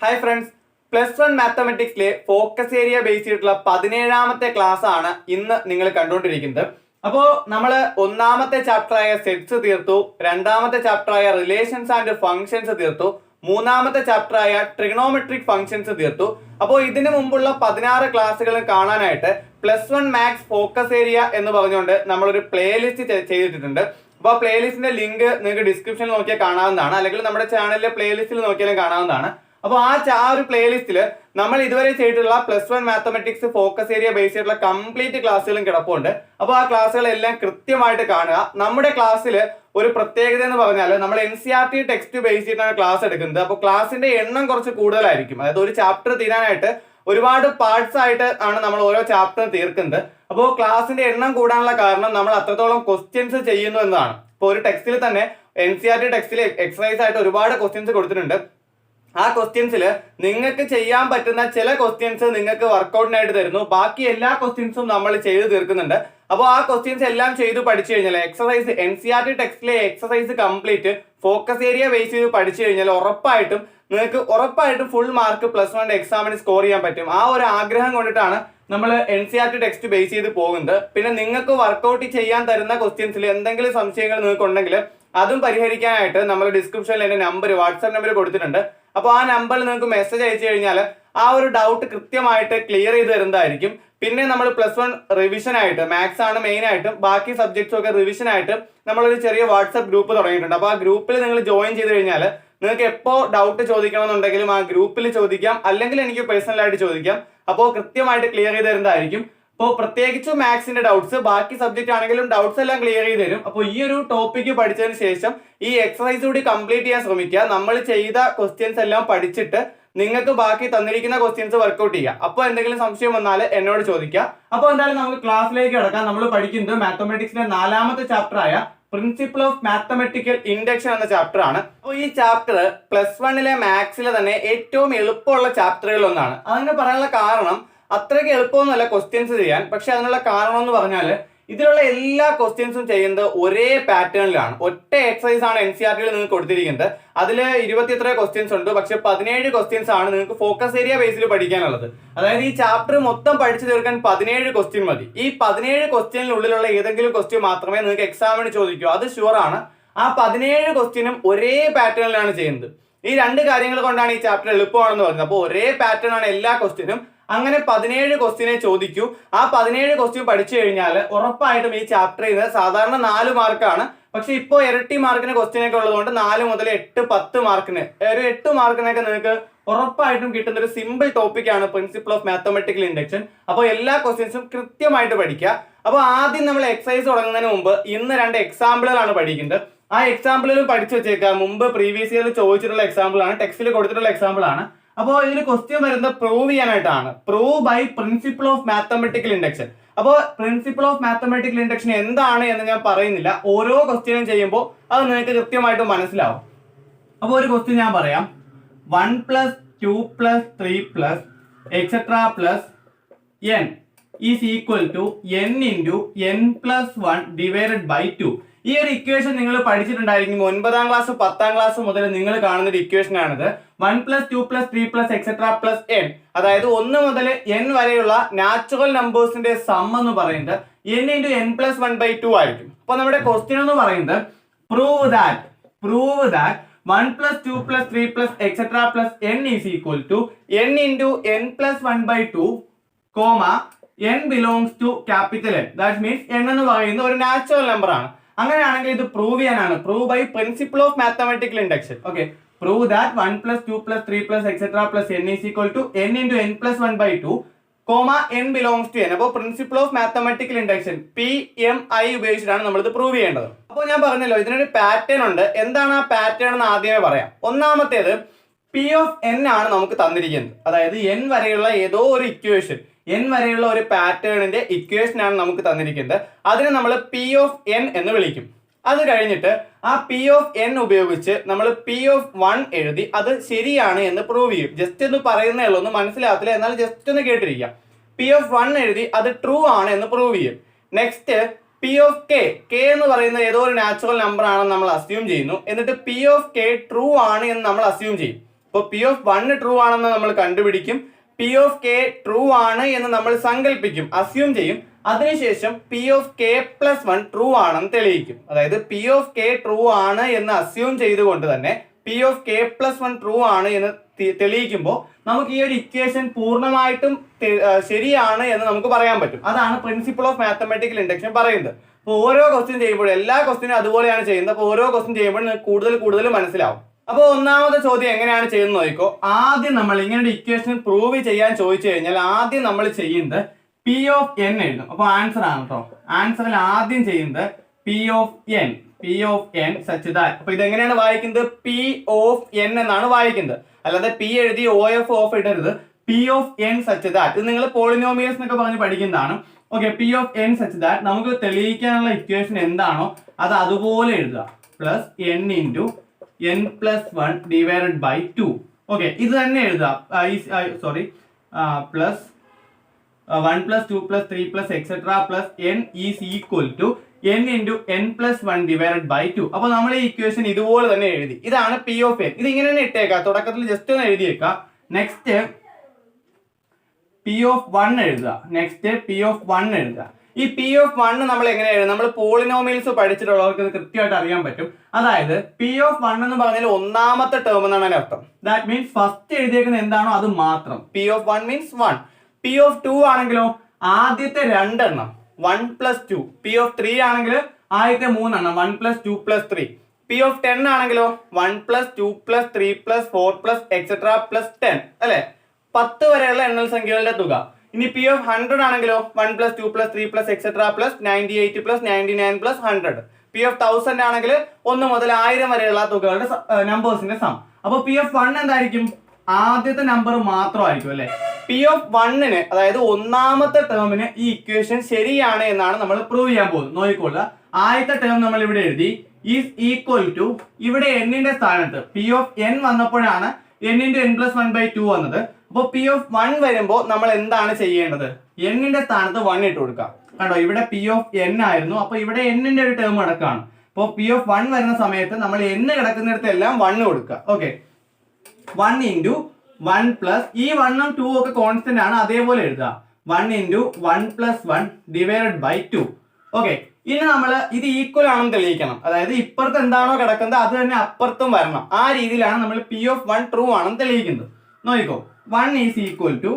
Hi friends, plus one മാത്തമെറ്റിക്സിലെ focus area base ചെയ്തിട്ടുള്ള 17ാമത്തെ ക്ലാസ് ആണ് ഇന്ന് നിങ്ങൾ കണ്ടുകൊണ്ടിരിക്കുന്നത്. അപ്പോൾ നമ്മൾ ഒന്നാമത്തെ ചാപ്റ്ററായ സെറ്റ്സ് തീർത്തു, രണ്ടാമത്തെ ചാപ്റ്ററായ റിലേഷൻസ് ആൻഡ് ഫംഗ്ഷൻസ് തീർത്തു, മൂന്നാമത്തെ ചാപ്റ്ററായ ട്രിഗണോമെട്രിക് ഫംഗ്ഷൻസ് തീർത്തു. അപ്പോൾ ഇതിനു മുമ്പുള്ള 16 ക്ലാസ്സുകൾ കാണാനായിട്ട് plus one maths focus area എന്ന് പറഞ്ഞുകൊണ്ട് നമ്മളൊരു പ്ലേലിസ്റ്റ് ചെയ്തിട്ടുണ്ട്. അപ്പോൾ ആ പ്ലേലിസ്റ്റിന്റെ ലിങ്ക് നിങ്ങൾക്ക് ഡിസ്ക്രിപ്ഷനിൽ നോക്കിയാൽ കാണാവുന്നതാണ്, അല്ലെങ്കിൽ നമ്മുടെ ചാനലിലെ പ്ലേലിസ്റ്റിൽ നോക്കിയാലും കാണാവുന്നതാണ്. അപ്പോൾ ആ ഒരു പ്ലേലിസ്റ്റിൽ നമ്മൾ ഇതുവരെ ചെയ്തിട്ടുള്ള plus one mathematics focus area base ചെയ്തിട്ടുള്ള കംപ്ലീറ്റ് ക്ലാസ്സുകളും കിടപ്പുണ്ട്. അപ്പോൾ ആ ക്ലാസ്സുകളെല്ലാം കൃത്യമായിട്ട് കാണുക. നമ്മുടെ ക്ലാസ്സിൽ ഒരു പ്രത്യേകത എന്ന് പറഞ്ഞാൽ നമ്മൾ NCERT ടെക്സ്റ്റ് ബേസ് ചെയ്തിട്ടാണ് ക്ലാസ് എടുക്കുന്നത്. അപ്പോൾ ക്ലാസ്സിന്റെ എണ്ണം കുറച്ച് കൂടുതലായിരിക്കും. അതായത് ഒരു ചാപ്റ്റർ തീരാനായിട്ട് ഒരുപാട് പാർട്സ് ആയിട്ട് ആണ് നമ്മൾ ഓരോ ചാപ്റ്റർ തീർക്കുന്നത്. അപ്പോൾ ക്ലാസ്സിന്റെ എണ്ണം കൂടാനുള്ള കാരണം നമ്മൾ അത്രത്തോളം ക്വസ്റ്റ്യൻസ് ചെയ്യുന്നു എന്നതാണ്. ഇപ്പോൾ ഒരു ടെക്സ്റ്റിൽ തന്നെ NCERT ടെക്സ്റ്റിൽ എക്സസൈസ് ആയിട്ട് ഒരുപാട് ക്വസ്റ്റ്യൻസ് കൊടുത്തിട്ടുണ്ട്. ആ ക്വസ്റ്റ്യൻസിൽ നിങ്ങൾക്ക് ചെയ്യാൻ പറ്റുന്ന ചില ക്വസ്റ്റ്യൻസ് നിങ്ങൾക്ക് വർക്കൗട്ടിനായിട്ട് തരുന്നു, ബാക്കി എല്ലാ ക്വസ്റ്റ്യൻസും നമ്മൾ ചെയ്ത് തീർക്കുന്നുണ്ട്. അപ്പോൾ ആ ക്വസ്റ്റ്യൻസ് എല്ലാം ചെയ്ത് പഠിച്ചു കഴിഞ്ഞാൽ എക്സസൈസ് NCERT ടെക്സ്റ്റിലെ exercise complete focus area base ചെയ്ത് പഠിച്ചു കഴിഞ്ഞാൽ ഉറപ്പായിട്ടും ഫുൾ മാർക്ക് പ്ലസ് വൺ എക്സാമിന് സ്കോർ ചെയ്യാൻ പറ്റും. ആ ഒരു ആഗ്രഹം കൊണ്ടിട്ടാണ് നമ്മൾ NCERT ടെക്സ്റ്റ് ബേസ് ചെയ്ത് പോകുന്നത്. പിന്നെ നിങ്ങൾക്ക് വർക്കൗട്ട് ചെയ്യാൻ തരുന്ന ക്വസ്റ്റ്യൻസിൽ എന്തെങ്കിലും സംശയങ്ങൾ നിങ്ങൾക്ക് ഉണ്ടെങ്കിൽ അതും പരിഹരിക്കാനായിട്ട് നമ്മൾ ഡിസ്ക്രിപ്ഷനിൽ എൻ്റെ നമ്പർ, വാട്സാപ്പ് നമ്പർ കൊടുത്തിട്ടുണ്ട്. അപ്പോൾ ആ നമ്പറിൽ നിങ്ങൾക്ക് മെസ്സേജ് അയച്ചു കഴിഞ്ഞാൽ ആ ഒരു ഡൗട്ട് കൃത്യമായിട്ട് ക്ലിയർ ചെയ്ത് തരുന്നതായിരിക്കും. പിന്നെ നമ്മൾ പ്ലസ് വൺ റിവിഷൻ ആയിട്ട്, മാത്സ് ആണ് മെയിൻ ആയിട്ടും, ബാക്കി സബ്ജക്ട്സും ഒക്കെ റിവിഷൻ ആയിട്ട് നമ്മളൊരു ചെറിയ വാട്സാപ്പ് ഗ്രൂപ്പ് തുടങ്ങിയിട്ടുണ്ട്. അപ്പോൾ ആ ഗ്രൂപ്പിൽ നിങ്ങൾ ജോയിൻ ചെയ്ത് കഴിഞ്ഞാൽ നിങ്ങൾക്ക് എപ്പോൾ ഡൗട്ട് ചോദിക്കണമെന്നുണ്ടെങ്കിലും ആ ഗ്രൂപ്പിൽ ചോദിക്കാം, അല്ലെങ്കിൽ എനിക്ക് പേഴ്സണലായിട്ട് ചോദിക്കാം. അപ്പോൾ കൃത്യമായിട്ട് ക്ലിയർ ചെയ്ത് തരുന്നതായിരിക്കും. അപ്പോൾ പ്രത്യേകിച്ച് മാത്സിന്റെ ഡൗട്ട്സ്, ബാക്കി സബ്ജക്റ്റ് ആണെങ്കിലും ഡൗട്ട്സ് എല്ലാം ക്ലിയർ ചെയ്ത് തരും. അപ്പോൾ ഈ ഒരു ടോപ്പിക്ക് പഠിച്ചതിന് ശേഷം ഈ എക്സസൈസ് കൂടി കംപ്ലീറ്റ് ചെയ്യാൻ ശ്രമിക്കുക. നമ്മൾ ചെയ്ത ക്വസ്റ്റ്യൻസ് എല്ലാം പഠിച്ചിട്ട് നിങ്ങൾക്ക് ബാക്കി തന്നിരിക്കുന്ന ക്വസ്റ്റ്യൻസ് വർക്കൗട്ട് ചെയ്യുക. അപ്പോൾ എന്തെങ്കിലും സംശയം വന്നാൽ എന്നോട് ചോദിക്കുക. അപ്പോൾ എന്തായാലും നമുക്ക് ക്ലാസ്സിലേക്ക് കിടക്കാം. നമ്മൾ പഠിക്കുന്നത് മാത്തമെറ്റിക്സിന്റെ 4ാമത്തെ ചാപ്റ്റർ ആയ പ്രിൻസിപ്പിൾ ഓഫ് മാത്തമെറ്റിക്കൽ ഇൻഡക്ഷൻ എന്ന ചാപ്റ്റർ ആണ്. അപ്പോൾ ഈ ചാപ്റ്റർ പ്ലസ് വണ്ണിലെ മാത്സിലെ തന്നെ ഏറ്റവും എളുപ്പമുള്ള ചാപ്റ്ററുകളിൽ ഒന്നാണ്. അതിന് പറയാനുള്ള കാരണം അത്രയ്ക്ക് എളുപ്പമൊന്നുമല്ല ക്വസ്റ്റ്യൻസ് ചെയ്യാൻ, പക്ഷെ അതിനുള്ള കാരണം എന്ന് പറഞ്ഞാൽ ഇതിലുള്ള എല്ലാ ക്വസ്റ്റ്യൻസും ചെയ്യുന്നത് ഒരേ പാറ്റേണിലാണ്. ഒറ്റ എക്സസൈസ് ആണ് NCERT-ൽ നിങ്ങൾക്ക് കൊടുത്തിരിക്കുന്നത്. അതിൽ 23 ക്വസ്റ്റ്യൻസ് ഉണ്ട്, പക്ഷെ 17 ക്വസ്റ്റ്യൻസ് ആണ് നിങ്ങൾക്ക് ഫോക്കസ് ഏരിയ ബേസിൽ പഠിക്കാനുള്ളത്. അതായത് ഈ ചാപ്റ്റർ മൊത്തം പഠിച്ചു തീർക്കാൻ 17 ക്വസ്റ്റ്യൻ മതി. ഈ 17 ക്വസ്റ്റ്യനുള്ളിലുള്ള ഏതെങ്കിലും ക്വസ്റ്റ്യൻ മാത്രമേ നിങ്ങൾക്ക് എക്സാമിന് ചോദിക്കൂ, അത് ഷുവർ ആണ്. ആ 17 ക്വസ്റ്റ്യനും ഒരേ പാറ്റേണിലാണ് ചെയ്യുന്നത്. ഈ രണ്ട് കാര്യങ്ങൾ കൊണ്ടാണ് ഈ ചാപ്റ്റർ എളുപ്പമാണെന്ന് പറയുന്നത്. അപ്പോൾ ഒരേ പാറ്റേൺ ആണ് എല്ലാ ക്വസ്റ്റ്യനും. അങ്ങനെ 17 ക്വസ്റ്റ്യനെ ചോദിക്കൂ. ആ 17 ക്വസ്റ്റ്യൻ പഠിച്ചു കഴിഞ്ഞാൽ ഉറപ്പായിട്ടും ഈ ചാപ്റ്ററിൽ നിന്ന് സാധാരണ 4 മാർക്കാണ്, പക്ഷെ ഇപ്പോൾ ഇരട്ടി മാർക്കിന് ക്വസ്റ്റ്യൻ ഒക്കെ ഉള്ളതുകൊണ്ട് 4 മുതൽ 8, 10 മാർക്കിന്, ഒരു 8 മാർക്കിനൊക്കെ നിങ്ങൾക്ക് ഉറപ്പായിട്ടും കിട്ടുന്ന ഒരു സിമ്പിൾ ടോപ്പിക്കാണ് പ്രിൻസിപ്പിൾ ഓഫ് മാത്തമെറ്റിക്കൽ ഇൻഡക്ഷൻ. അപ്പോൾ എല്ലാ ക്വസ്റ്റ്യൻസും കൃത്യമായിട്ട് പഠിക്കുക. അപ്പോൾ ആദ്യം നമ്മൾ എക്സസൈസ് തുടങ്ങുന്നതിന് മുമ്പ് ഇന്ന് 2 എക്സാമ്പിളുകളാണ് പഠിക്കുന്നത്. ആ എക്സാമ്പിളുകൾ പഠിച്ചു വെച്ചേക്കുക. മുമ്പ് പ്രീവിയസ് ഇയറിൽ ചോദിച്ചിട്ടുള്ള എക്സാമ്പിൾ ആണ്, ടെക്സ്റ്റിൽ കൊടുത്തിട്ടുള്ള എക്സാമ്പിൾ ആണ്. അപ്പോൾ ഇതിൽ ക്വസ്റ്റ്യൻ വരുന്നത് പ്രൂവ് ചെയ്യാനായിട്ടാണ്. Prove by principle of mathematical induction. അപ്പോൾ പ്രിൻസിപ്പിൾ ഓഫ് മാത്തമെറ്റിക്കൽ ഇൻഡക്ഷൻ എന്താണ് എന്ന് ഞാൻ പറയുന്നില്ല, ഓരോ ക്വസ്റ്റ്യനും ചെയ്യുമ്പോൾ അത് നിങ്ങൾക്ക് കൃത്യമായിട്ട് മനസ്സിലാവും. അപ്പോൾ ഒരു ക്വസ്റ്റ്യൻ ഞാൻ പറയാം. 1 + 2 + 3 + etc. + n is equal to n × n + 1 divided by 2. ഈ ഒരു ഇക്വേഷൻ നിങ്ങൾ പഠിച്ചിട്ടുണ്ടായിരിക്കും. 9ാം ക്ലാസ് 10ാം ക്ലാസ് മുതൽ നിങ്ങൾ കാണുന്ന ഒരു ഇക്വേഷൻ ആണിത്. 1 + 2 + 3 + etc. + n, അതായത് 1 മുതൽ n വരെയുള്ള നാച്ചുറൽ നമ്പേഴ്സിന്റെ സം എന്ന് പറയുന്നത് n × n + 1/2 ആയിരിക്കും. അപ്പോൾ നമ്മുടെ ക്വസ്റ്റ്യൻ എന്ന് പറയുന്നത് prove that 1 + 2 + 3 + etc. + n is equal to n × n + 1/2, n belongs to capital N. That means n എന്ന് പറയുന്നത് ഒരു നാച്ചുറൽ നമ്പർ ആണ്. അങ്ങനെയാണെങ്കിൽ ഇത് പ്രൂവ് ചെയ്യാനാണ്. Prove by principle of mathematical induction. Okay, prove that 1 + 2 + 3 + etc. + n is equal to n × n + 1/2, n belongs to n. അപ്പോൾ principle of mathematical induction PMI ഉപയോഗിച്ചിട്ടാണ് നമ്മൾ ഇത് പ്രൂവ് ചെയ്യേണ്ടത്. അപ്പോൾ ഞാൻ പറഞ്ഞല്ലോ ഇതിനൊരു പാറ്റേൺ ഉണ്ട്. എന്താണ് ആ പാറ്റേൺ എന്ന് ആദ്യമേ പറയാം. ഒന്നാമത്തേത് P of n ആണ് നമുക്ക് തന്നിരിക്കുന്നത്. അതായത് n വരെയുള്ള ഏതോ ഒരു ഇക്വേഷൻ, n വരെയുള്ള ഒരു പാറ്റേണിന്റെ ഇക്വേഷൻ ആണ് നമുക്ക് തന്നിരിക്കുന്നത്. അതിനെ നമ്മൾ P of n എന്ന് വിളിക്കും. അത് കഴിഞ്ഞിട്ട് ആ P of n ഉപയോഗിച്ച് നമ്മൾ P of 1 എഴുതി അത് ശരിയാണ് എന്ന് പ്രൂവ് ചെയ്യും. ജസ്റ്റ് ഒന്ന് പറയുന്നേ ഉള്ളൂ, ഒന്നും മനസ്സിലാകത്തില്ല, എന്നാൽ ജസ്റ്റ് ഒന്ന് കേട്ടിരിക്കാം. P of 1 എഴുതി അത് ട്രൂ ആണ് എന്ന് പ്രൂവ് ചെയ്യും. നെക്സ്റ്റ് P of k എന്ന് പറയുന്നത് ഏതോ ഒരു നാച്ചുറൽ നമ്പർ ആണെന്ന് നമ്മൾ അസ്യൂം ചെയ്യുന്നു. എന്നിട്ട് P of k ട്രൂ ആണ് എന്ന് നമ്മൾ അസ്യൂം ചെയ്യും. അപ്പോൾ പി ഓഫ് 1 ട്രൂ ആണെന്ന് നമ്മൾ കണ്ടുപിടിക്കും, പി ഓഫ് കെ ട്രൂ ആണ് എന്ന് നമ്മൾ സങ്കല്പിക്കും, അസ്യൂം ചെയ്യും. അതിനുശേഷം P of K plus 1 true ആണെന്ന് തെളിയിക്കും. അതായത് പി ഓഫ് കെ ട്രൂ ആണ് എന്ന് അസ്യൂം ചെയ്തുകൊണ്ട് തന്നെ P of K plus 1 true ആണ് എന്ന് തെളിയിക്കുമ്പോൾ നമുക്ക് ഈ ഒരു ഇക്വേഷൻ പൂർണ്ണമായിട്ടും ശരിയാണ് എന്ന് നമുക്ക് പറയാൻ പറ്റും. അതാണ് പ്രിൻസിപ്പിൾ ഓഫ് മാത്തമാറ്റിക്കൽ ഇൻഡക്ഷൻ പറയുന്നത്. അപ്പോൾ ഓരോ ക്വസ്റ്റ്യൻ ചെയ്യുമ്പോഴും എല്ലാ ക്വസ്റ്റ്യനും അതുപോലെയാണ് ചെയ്യുന്നത്. അപ്പോൾ ഓരോ ക്വസ്റ്റ്യൻ ചെയ്യുമ്പോൾ നിങ്ങൾക്ക് കൂടുതൽ മനസ്സിലാവും. അപ്പോൾ ഒന്നാമത്തെ ചോദ്യം എങ്ങനെയാണ് ചെയ്യുന്നത് നോക്കിക്കോ. ആദ്യം നമ്മൾ ഇങ്ങനെ ഒരു ഇക്വേഷൻ പ്രൂവ് ചെയ്യാൻ ചോദിച്ചു കഴിഞ്ഞാൽ ആദ്യം നമ്മൾ ചെയ്യുന്നത് പി ഓഫ് എൻ എഴുതും. അപ്പോൾ ആൻസർ ആണ് കേട്ടോ. ആൻസറിൽ ആദ്യം ചെയ്യുന്നത് P of n such that. അപ്പൊ ഇതെങ്ങനെയാണ് വായിക്കുന്നത്? പി ഓഫ് എൻ എന്നാണ് വായിക്കുന്നത്. അല്ലാതെ പി എഴുതി ഓഫ് ഇടരുത്. P of n such that. ഇത് നിങ്ങൾ പോളിനോമിയൽസ് എന്നൊക്കെ പറഞ്ഞ് പഠിക്കുന്നതാണ്. Okay, p of n such that നമുക്ക് തെളിയിക്കാനുള്ള ഇക്വേഷൻ എന്താണോ അത് അതുപോലെ എഴുതുക. Plus n into n plus 1 divided by 2. Okay, ഇത് തന്നെ എഴുതുക. Plus 1 plus 2 plus 3 plus et cetera plus n is equal to n into n plus 1 divided by 2. അപ്പോൾ നമ്മൾ ഈ ഇക്വേഷൻ ഇതുപോലെ തന്നെ എഴുതി. ഇതാണ് പി ഓഫ് എൻ. ഇത് ഇങ്ങനെ തന്നെ ഇട്ടേക്കാം. തുടക്കത്തിൽ ജസ്റ്റ് ഒന്ന് എഴുതിയേക്കാം. നെക്സ്റ്റ് പി ഓഫ് 1 എഴുതുക. ഈ പി ഓഫ് 1 നമ്മൾ എങ്ങനെ എഴുതും? നമ്മൾ പോളിനോമിയൽസ് പഠിച്ചിട്ടുള്ളവർക്ക് ഇത് കൃത്യമായിട്ട് അറിയാൻ പറ്റും. അതായത് പി ഓഫ് 1 എന്ന് പറഞ്ഞാൽ ഒന്നാമത്തെ ടേം എന്നാണ് അതിന്റെ അർത്ഥം. ദാറ്റ് മീൻസ് ഫസ്റ്റ് എഴുതിയേക്കുന്നത് എന്താണോ അത് മാത്രം. P of 1 means 1. P of 2 ആണെങ്കിലോ ആദ്യത്തെ രണ്ടെണ്ണം 1 പ്ലസ് 2. പി ഓഫ് 3 ആണെങ്കിൽ ആദ്യത്തെ 3 എണ്ണം 1 പ്ലസ് 2 പ്ലസ് 3. പി ഓഫ് 10 ആണെങ്കിലോ 1 plus 2 plus 3 plus 4 plus et cetera plus 10 അല്ലെ, 10 വരെയുള്ള എണ്ണൽ സംഖ്യകളുടെ തുക. ഇനി പി ഓഫ് 100 ആണെങ്കിലോ 1 plus 2 plus 3 plus et cetera plus 98 plus 99 plus 100. P of 1000 ആണെങ്കിൽ 1 മുതൽ 1000 വരെയുള്ള തുകകളുടെ നമ്പേഴ്സിന്റെ സം. അപ്പോൾ പി ഓഫ് 1 എന്തായിരിക്കും? ആദ്യത്തെ നമ്പർ മാത്രമായിരിക്കും അല്ലെ. പി ഓഫ് 1ന് അതായത് ഒന്നാമത്തെ ടേമിന് ഈ ഇക്വേഷൻ ശരിയാണ് എന്നാണ് നമ്മൾ പ്രൂവ് ചെയ്യാൻ പോകുന്നത്. നോക്കിക്കൊള്ളുക. ആദ്യത്തെ ടേം നമ്മൾ ഇവിടെ എഴുതി ഈസ് ഈക്വൽ ടു, ഇവിടെ എന്നിന്റെ സ്ഥാനത്ത് പി ഓഫ് എൻ വന്നപ്പോഴാണ് n into n plus 1 by 2 വന്നത്. അപ്പോൾ പി ഓഫ് 1 വരുമ്പോൾ നമ്മൾ എന്താണ് ചെയ്യേണ്ടത്? എന്നിന്റെ സ്ഥാനത്ത് 1 ഇട്ട് കൊടുക്കാം. കണ്ടോ, ഇവിടെ പി ഓഫ് എൻ ആയിരുന്നു. അപ്പൊ ഇവിടെ എന്നിന്റെ ഒരു ടേം കിടക്കാണ്. അപ്പോൾ പി ഓഫ് 1 വരുന്ന സമയത്ത് നമ്മൾ n കിടക്കുന്നിടത്ത് എല്ലാം 1 കൊടുക്കുക. ഓക്കെ, 1 ഇൻറ്റു 1 പ്ലസ് ഈ 1ഉം 2 ഒക്കെ കോൺസ്റ്റന്റ് ആണ്, അതേപോലെ എഴുതുക. 1 into 1 plus 1 divided by 2. Okay, ഇനി നമ്മൾ ഇത് ഈക്വൽ ആണെന്ന് തെളിയിക്കണം. അതായത് ഇപ്പുറത്ത് എന്താണോ കിടക്കുന്നത് അത് തന്നെ അപ്പുറത്തും വരണം. ആ രീതിയിലാണ് നമ്മൾ പി ഓഫ് 1 ട്രൂ ആണെന്ന് തെളിയിക്കുന്നത്. നോക്കിക്കോ, 1 is equal to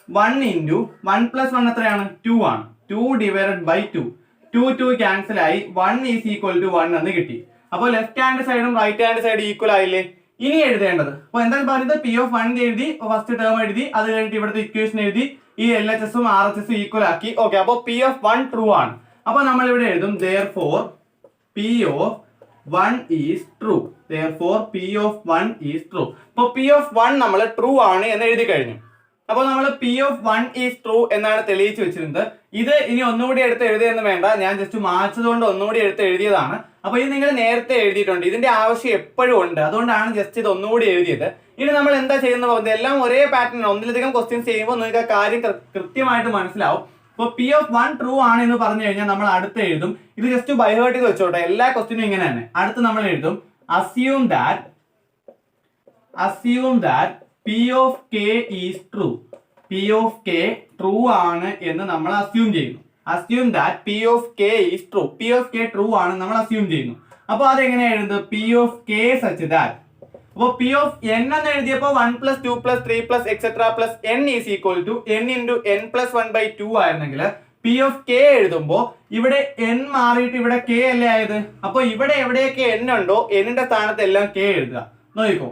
1 into 1 plus 1 എത്രയാണ്? 2 ആണ്. 2 ഡിവൈഡഡ് ബൈ 2. 2 ക്യാൻസൽ ആയി 1 ഈസ് ഈക്വൽ ടു 1 എന്ന് കിട്ടി. അപ്പോൾ ലെഫ്റ്റ് ഹാൻഡ് സൈഡും റൈറ്റ് ഹാൻഡ് സൈഡും ഈക്വൽ ആയില്ലേ? ഇനി എഴുതേണ്ടത് അപ്പോൾ എന്താണ് പറയുന്നത്? പി ഓഫ് 1 എഴുതി, ഫസ്റ്റ് ടേം എഴുതി, അത് കഴിഞ്ഞിട്ട് ഇവിടുത്തെ ഇക്വേഷൻ എഴുതി, ഈ LHSഉം RHSഉം ഈക്വൽ ആക്കി. ഓക്കെ, അപ്പോൾ പി ഓഫ് 1 ട്രൂ ആണ്. അപ്പോൾ നമ്മൾ ഇവിടെ എഴുതും therefore P of 1 is true. Therefore P of 1 is true. അപ്പോൾ P of 1 നമ്മൾ ട്രൂ ആണ് എന്ന് എഴുതി കഴിഞ്ഞു. അപ്പോൾ നമ്മൾ P of 1 is true എന്നാണ് തെളിയിച്ചു വെച്ചിരുന്നത്. ഇത് ഇനി ഒന്നുകൂടി എടുത്ത് എഴുതിയെന്ന് വേണ്ട, ഞാൻ ജസ്റ്റ് മാച്ചതുകൊണ്ട് ഒന്നുകൂടി എടുത്ത് എഴുതിയതാണ്. അപ്പോൾ ഇത് നിങ്ങൾ നേരത്തെ എഴുതിയിട്ടുണ്ട്, ഇതിന്റെ ആവശ്യം എപ്പോഴും ഉണ്ട്, അതുകൊണ്ടാണ് ജസ്റ്റ് ഇത് ഒന്നുകൂടി എഴുതിയത്. ഇനി നമ്മൾ എന്താ ചെയ്യുന്നത് പോകുന്നത്? എല്ലാം ഒരേ പാറ്റേൺ, ഒന്നിലധികം ക്വസ്റ്റ്യൻസ് ചെയ്യുമ്പോൾ നിങ്ങൾക്ക് ആ കാര്യം കൃത്യമായിട്ട് മനസ്സിലാവും. ഇപ്പോൾ P of 1 ട്രൂ ആണ് എന്ന് പറഞ്ഞു കഴിഞ്ഞാൽ നമ്മൾ അടുത്ത് എഴുതും. ഇത് ജസ്റ്റ് ബൈഹേർട്ട് ചെയ്ത് വെച്ചോട്ടെ, എല്ലാ ക്വസ്റ്റ്യനും ഇങ്ങനെ തന്നെ. അടുത്ത് നമ്മൾ എഴുതും assume that P of K is true. P of K true ആണ് എന്ന് നമ്മൾ assume ചെയ്യുന്നു. Assume that P of K is true. P of K true ആണ് നമ്മൾ assume ചെയ്യുന്നു. അപ്പോൾ അതെങ്ങനെ എഴുതുന്നത്? P of K such that. അപ്പോൾ P of n എന്ന് എഴുതിയപ്പോൾ 1 plus 2 plus 3 plus et cetera plus n is equal to n into n plus 1 by 2 ആയിരുന്നെങ്കിൽ P of K എഴുതുമ്പോൾ ഇവിടെ n മാറിയിട്ട് ഇവിടെ K അല്ലേ ആയത്. അപ്പോൾ ഇവിടെ എവിടെയൊക്കെ n ഉണ്ടോ എന്നിന്റെ സ്ഥാനത്ത് എല്ലാം K എഴുതുക. നോക്കിക്കോ,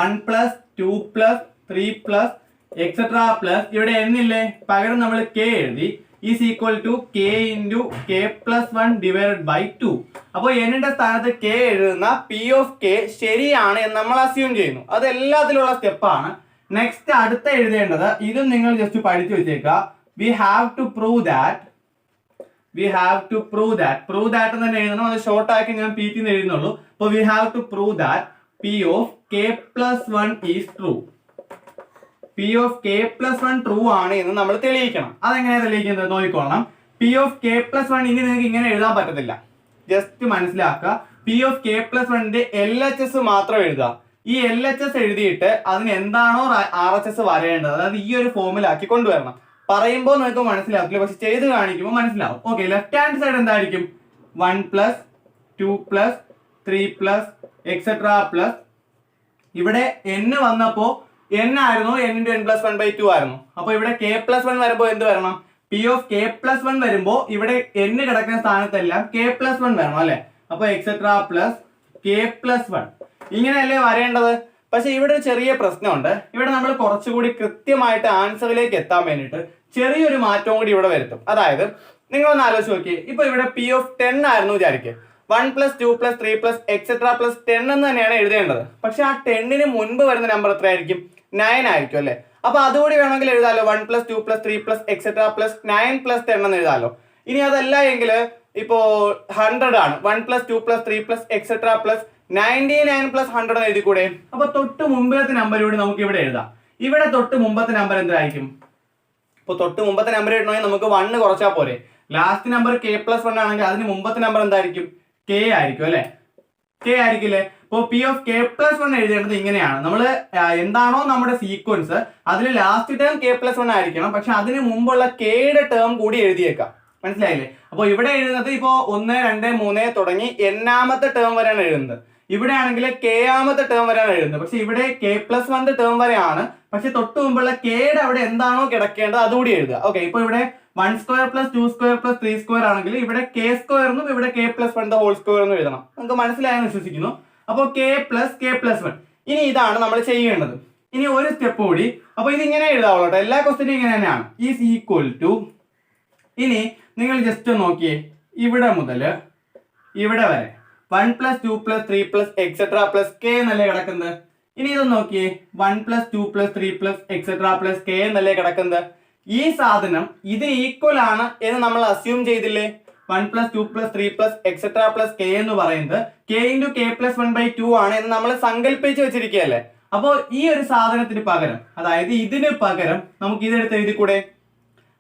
1 plus 2 plus 3 plus et cetera plus ഇവിടെ n ഇല്ലേ, പകരം നമ്മൾ K എഴുതി. Is equal to K into K plus 1 divided by 2. അപ്പോൾ എന്നിന്റെ സ്ഥാനത്ത് K എഴുതുന്ന P of K ശരിയാണ് എന്ന് നമ്മൾ അസ്യൂം ചെയ്യുന്നു. അത് എല്ലാത്തിലുള്ള സ്റ്റെപ്പാണ്. നെക്സ്റ്റ് അടുത്ത എഴുതേണ്ടത്, ഇതും നിങ്ങൾ ജസ്റ്റ് പഠിച്ചു വെച്ചേക്കുക. We have to prove that എന്ന് തന്നെ എഴുതണം. അത് ഷോർട്ട് ആക്കി ഞാൻ PT എന്ന് എഴുതുന്നുള്ളൂ. അപ്പോൾ we have to prove that P of K plus 1 is true. P of K plus 1 true ആണ് എന്ന് നമ്മൾ തെളിയിക്കണം. അതെങ്ങനെയാണ് തെളിയിക്കുന്നത്? നോക്കിക്കോളണം. P of K plus 1 ഇനി നിങ്ങൾക്ക് ഇങ്ങനെ എഴുതാൻ പറ്റത്തില്ല, ജസ്റ്റ് മനസ്സിലാക്കുക. P of K plus 1ന്റെ LHS മാത്രം എഴുതുക. ഈ LHS എഴുതിയിട്ട് അതിന് എന്താണോ RHS വരേണ്ടത് അതായത് ഈ ഒരു ഫോമിലാക്കി കൊണ്ടുവരണം. പറയുമ്പോൾ നിങ്ങൾക്ക് മനസ്സിലാവില്ല, പക്ഷെ ചെയ്ത് കാണിക്കുമ്പോൾ മനസ്സിലാവും. ഓക്കെ, ലെഫ്റ്റ് ഹാൻഡ് സൈഡ് എന്തായിരിക്കും? 1 + 2 + 3 + എക്സെട്രാ പ്ലസ് ഇവിടെ n വന്നപ്പോ n ആയിരുന്നു, n × n + 1/2 ആയിരുന്നു. അപ്പൊ ഇവിടെ k+1 വരുമ്പോ എന്ത് വരണം? P of k+1 വരുമ്പോ ഇവിടെ n കിടക്കുന്ന സ്ഥാനത്തെല്ലാം k+1 വരണം അല്ലെ? അപ്പൊ എക്സെട്രാ പ്ലസ് k+1 ഇങ്ങനെയല്ലേ വരേണ്ടത്. പക്ഷെ ഇവിടെ ഒരു ചെറിയ പ്രശ്നമുണ്ട്. ഇവിടെ നമ്മൾ കുറച്ചുകൂടി കൃത്യമായിട്ട് ആൻസറിലേക്ക് എത്താൻ വേണ്ടിയിട്ട് ചെറിയൊരു മാറ്റവും കൂടി ഇവിടെ വരുത്തും. അതായത് നിങ്ങളൊന്ന് ആലോചിച്ച് നോക്കിയേ, ഇപ്പൊ ഇവിടെ P of 10 ആയിരുന്നു വിചാരിക്കുക. 1 + 2 + 3 + എക്സെട്രാ പ്ലസ് 10 എന്ന് തന്നെയാണ് എഴുതേണ്ടത്. പക്ഷെ ആ 10ന് മുൻപ് വരുന്ന നമ്പർ എത്രയായിരിക്കും? 9 ആയിരിക്കും അല്ലെ? അപ്പൊ അതുകൂടി വേണമെങ്കിൽ എഴുതാലോ. 1 + 2 + 3 + എക്സെട്രാ പ്ലസ് 9 + 10 എന്ന് എഴുതാലോ. ഇനി അതല്ല എങ്കിൽ ഇപ്പോ 100 ആണ്. 1 + 2 + 3 + എക്സെട്രാ പ്ലസ് 99 + 100 എന്ന് എഴുതിക്കൂടെ? അപ്പൊ തൊട്ട് മുമ്പത്തെ നമ്പർ കൂടി നമുക്ക് ഇവിടെ എഴുതാം. ഇവിടെ തൊട്ട് മുമ്പത്തെ നമ്പർ എന്തായിരിക്കും? ഇപ്പൊ തൊട്ട് മുമ്പത്തെ നമ്പർ ഇടണമെങ്കിൽ നമുക്ക് 1 കുറച്ചാൽ പോരെ. ലാസ്റ്റ് നമ്പർ k+1 ആണെങ്കിൽ അതിന് മുമ്പത്തെ നമ്പർ എന്തായിരിക്കും? k ആയിരിക്കും അല്ലെ? k ആയിരിക്കില്ലേ? ഇപ്പൊ P of k+1 എഴുതേണ്ടത് ഇങ്ങനെയാണ്. നമ്മൾ എന്താണോ നമ്മുടെ സീക്വൻസ് അതിൽ ലാസ്റ്റ് ടേം k+1 ആയിരിക്കണം. പക്ഷെ അതിന് മുമ്പുള്ള kയുടെ ടേം കൂടി എഴുതിയേക്കാം. മനസ്സിലായില്ലേ? അപ്പൊ ഇവിടെ എഴുതുന്നത് ഇപ്പോ 1, 2, 3 തുടങ്ങി n-ാമത്തെ ടേം വരെയാണ് എഴുതുന്നത്. ഇവിടെ ആണെങ്കിൽ k-ാമത്തെ ടേം വരെയാണ് എഴുതുന്നത്. പക്ഷെ ഇവിടെ k+1 ടേം വരെയാണ്. പക്ഷെ തൊട്ട് മുമ്പുള്ള kയുടെ അവിടെ എന്താണോ കിടക്കേണ്ടത് അതുകൂടി എഴുതുക. ഓക്കെ, ഇപ്പൊ ഇവിടെ 1² + 2² + 3² ആണെങ്കിൽ ഇവിടെ k² എന്നും ഇവിടെ k+1 ഹോൾ സ്ക്വയർ എന്നും എഴുതണം. നമുക്ക് മനസ്സിലായെന്ന് വിശ്വസിക്കുന്നു. അപ്പോൾ k + k+1. ഇനി ഇതാണ് നമ്മൾ ചെയ്യേണ്ടത്. ഇനി ഒരു സ്റ്റെപ്പ് കൂടി. അപ്പൊ ഇത് ഇങ്ങനെ എഴുതാവുള്ളൂ കേട്ടോ. എല്ലാ ക്വസ്റ്റ്യനും ഇങ്ങനെ തന്നെയാണ്. ഈസ് ഈക്വൽ ടു, ഇനി നിങ്ങൾ ജസ്റ്റ് നോക്കിയേ, ഇവിടെ മുതൽ ഇവിടെ വരെ 1 + 2 + 3 + എക്സെട്രാ പ്ലസ് k എന്നല്ലേ കിടക്കുന്നത്. ഇനി ഇത് നോക്കിയേ, 1 + 2 + 3 + എക്സെട്രാ പ്ലസ് k എന്നല്ലേ കിടക്കുന്നത്. ഈ സാധനം ഇതിന് ഈക്വൽ ആണ് എന്ന് നമ്മൾ അസ്യൂം ചെയ്തില്ലേ? 1 + 2 + 3 + എക്സെട്രാ പ്ലസ് k എന്ന് പറയുന്നത് k × k+1/2 ആണ് എന്ന് നമ്മൾ സങ്കല്പിച്ച് വെച്ചിരിക്കുകയല്ലേ. അപ്പോൾ ഈ ഒരു സാധനത്തിന് പകരം, അതായത് ഇതിന് പകരം നമുക്ക് ഇതെടുത്ത് എഴുതിക്കൂടെ?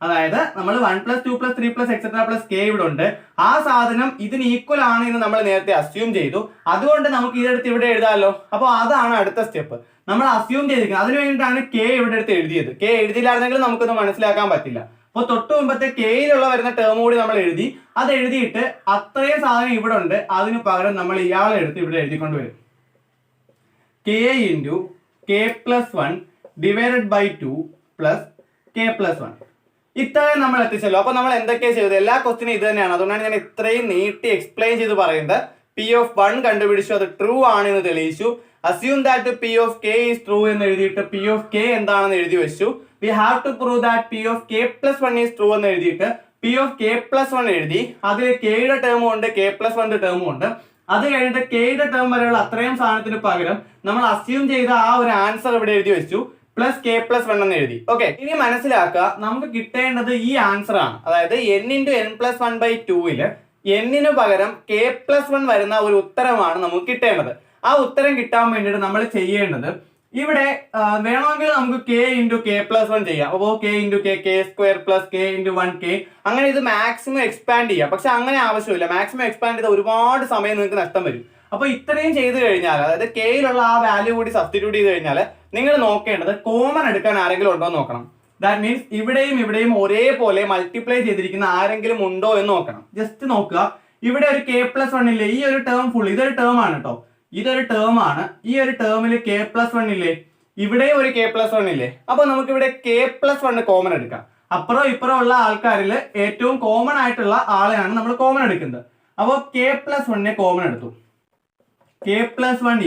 അതായത് നമ്മൾ 1 + 2 + 3 + എക്സെട്രാ പ്ലസ് k ഇവിടെ ഉണ്ട്. ആ സാധനം ഇതിന് ഈക്വൽ ആണ് എന്ന് നമ്മൾ നേരത്തെ അസ്യൂം ചെയ്തു. അതുകൊണ്ട് നമുക്ക് ഇതെടുത്ത് ഇവിടെ എഴുതാമല്ലോ. അപ്പോൾ അതാണ് അടുത്ത സ്റ്റെപ്പ്. നമ്മൾ അസ്യൂം ചെയ്തിരിക്കുന്നത്. അതിന് വേണ്ടിയിട്ടാണ് k ഇവിടെ എടുത്ത് എഴുതിയത്. k എഴുതിയില്ലായിരുന്നെങ്കിൽ നമുക്കൊന്നും മനസ്സിലാക്കാൻ പറ്റില്ല. അപ്പോൾ തൊട്ട് മുമ്പത്തെ kയിലുള്ള വരുന്ന ടേം കൂടി നമ്മൾ എഴുതി. അത് എഴുതിയിട്ട് അത്രയും സാധനം ഇവിടെ ഉണ്ട്. അതിന് പകരം നമ്മൾ ഇയാളെ എടുത്ത് ഇവിടെ എഴുതിക്കൊണ്ട് വരും. k × k+1 / 2 + k+1. ഇത്രയും നമ്മൾ എത്തിച്ചല്ലോ. അപ്പൊ നമ്മൾ എന്തൊക്കെയാണ് ചെയ്തത്? എല്ലാ ക്വസ്റ്റിനും ഇത് തന്നെയാണ്. അതുകൊണ്ടാണ് ഞാൻ ഇത്രയും നീട്ടി എക്സ്പ്ലെയിൻ ചെയ്ത് പറയുന്നത്. P of 1 കണ്ടുപിടിച്ചു, അത് ട്രൂ ആണ് എന്ന് തെളിയിച്ചു. Assume that P of k is true എന്ന് എഴുതിയിട്ട് P of k എന്താണെന്ന് എഴുതി വെച്ചു. We have to prove that P of k+1 is true എന്ന് എഴുതിയിട്ട് P of k+1 എഴുതി. അതിൽ kയുടെ ടേമും ഉണ്ട്, k+1 ടേമും ഉണ്ട്. അത് കഴിഞ്ഞിട്ട് kയുടെ ടേം വരെയുള്ള അത്രയും സാധനത്തിന് പകരം നമ്മൾ അസ്യൂം ചെയ്ത ആ ഒരു ആൻസർ ഇവിടെ എഴുതി വെച്ചു, +k+1 എന്ന് എഴുതി. ഓക്കെ, ഇനി മനസ്സിലാക്കുക, നമുക്ക് കിട്ടേണ്ടത് ഈ ആൻസർ ആണ്. അതായത് n × n+1/2 n-ന് പകരം k+1 വരുന്ന ഒരു ഉത്തരമാണ് നമുക്ക് കിട്ടേണ്ടത്. ആ ഉത്തരം കിട്ടാൻ വേണ്ടിയിട്ട് നമ്മൾ ചെയ്യേണ്ടത്, ഇവിടെ വേണമെങ്കിൽ നമുക്ക് k × k+1 ചെയ്യാം. അപ്പോൾ k × k, k² + k × 1k, അങ്ങനെ ഇത് മാക്സിമം എക്സ്പാൻഡ് ചെയ്യാം. പക്ഷെ അങ്ങനെ ആവശ്യമില്ല. മാക്സിമം എക്സ്പാൻഡ് ചെയ്താൽ ഒരുപാട് സമയം നിങ്ങൾക്ക് നഷ്ടം വരും. അപ്പൊ ഇത്രയും ചെയ്ത് കഴിഞ്ഞാൽ, അതായത് kയിലുള്ള ആ വാല്യൂ കൂടി സബ്സ്റ്റിറ്റ്യൂട്ട് ചെയ്ത് കഴിഞ്ഞാൽ നിങ്ങൾ നോക്കേണ്ടത് കോമൺ എടുക്കാൻ ആരെങ്കിലും ഉണ്ടോ എന്ന് നോക്കണം. ദാറ്റ് മീൻസ് ഇവിടെയും ഇവിടെയും ഒരേപോലെ മൾട്ടിപ്ലൈ ചെയ്തിരിക്കുന്ന ആരെങ്കിലും ഉണ്ടോ എന്ന് നോക്കണം. ജസ്റ്റ് നോക്കുക, ഇവിടെ ഒരു k+1 ഇല്ലേ? ഈ ഒരു ടേം ഫുൾ, ഇതൊരു ടേം ആണ് കേട്ടോ, ഇതൊരു ടേം ആണ്. ഈ ഒരു ടേമിൽ k+1 ഇല്ലേ? ഇവിടെയും ഒരു k+1 ഇല്ലേ? അപ്പൊ നമുക്ക് ഇവിടെ k+1 കോമൺ എടുക്കാം. അപ്പുറം ഇപ്പുറം ഉള്ള ആൾക്കാരിൽ ഏറ്റവും കോമൺ ആയിട്ടുള്ള ആളെയാണ് നമ്മൾ കോമൺ എടുക്കുന്നത്. അപ്പോൾ k+1 കോമൺ എടുത്തു. k+1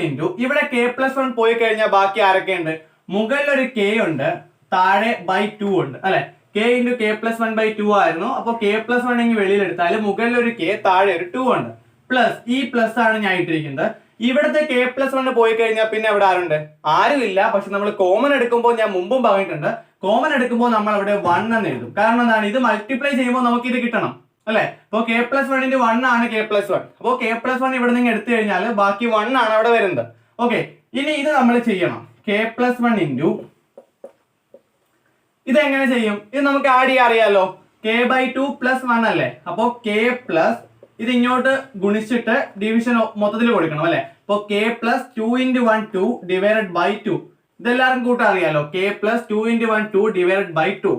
× ഇവിടെ k+1 പോയി കഴിഞ്ഞാൽ ബാക്കി ആരൊക്കെ ഉണ്ട്? മുകളിൽ ഒരു k ഉണ്ട്, താഴെ /2 ഉണ്ട് അല്ലെ? k × k+1/2 ആയിരുന്നു. അപ്പൊ k+1 ഇങ്ങ് വെളിയിലെടുത്താൽ മുകളിൽ ഒരു k, താഴെ ഒരു 2 ഉണ്ട്. പ്ലസ് ഈ പ്ലസ് ആണ് ഞാൻ ഇട്ടിരിക്കുന്നത്. ഇവിടുത്തെ k+1 പോയി കഴിഞ്ഞാൽ പിന്നെ അവിടെ ആരുണ്ട്? ആരുമില്ല. പക്ഷെ നമ്മൾ കോമൺ എടുക്കുമ്പോൾ, ഞാൻ മുമ്പും പറഞ്ഞിട്ടുണ്ട്, കോമൺ എടുക്കുമ്പോൾ നമ്മൾ അവിടെ 1 എന്ന് എഴുതും. കാരണം എന്താണ്? ഇത് മൾട്ടിപ്ലൈ ചെയ്യുമ്പോൾ നമുക്ക് ഇത് കിട്ടണം അല്ലെ? അപ്പൊ k+1 × 1 ആണ് k+1. അപ്പോൾ k+1 ഇവിടെ നിന്ന് എടുത്തു കഴിഞ്ഞാൽ ബാക്കി 1 ആണ് അവിടെ വരുന്നത്. ഓക്കെ, ഇനി ഇത് നമ്മൾ ചെയ്യണം. k+1 × ഇത് എങ്ങനെ ചെയ്യും? ഇത് നമുക്ക് ആഡ് ചെയ്യാൻ അറിയാലോ. k/2 + 1 അല്ലേ? അപ്പോ k+ ഇത് ഇങ്ങോട്ട് ഗുണിച്ചിട്ട് ഡിവിഷൻ മൊത്തത്തിൽ കൊടുക്കണം അല്ലെ? അപ്പോൾ കെ പ്ലസ് 2 × 1 2 ഡിവൈഡഡ് ബൈ 2. ഇതെല്ലാവർക്കും കൂട്ടാൻ അറിയാലോ. K plus 2 × 1 2 divided by 2.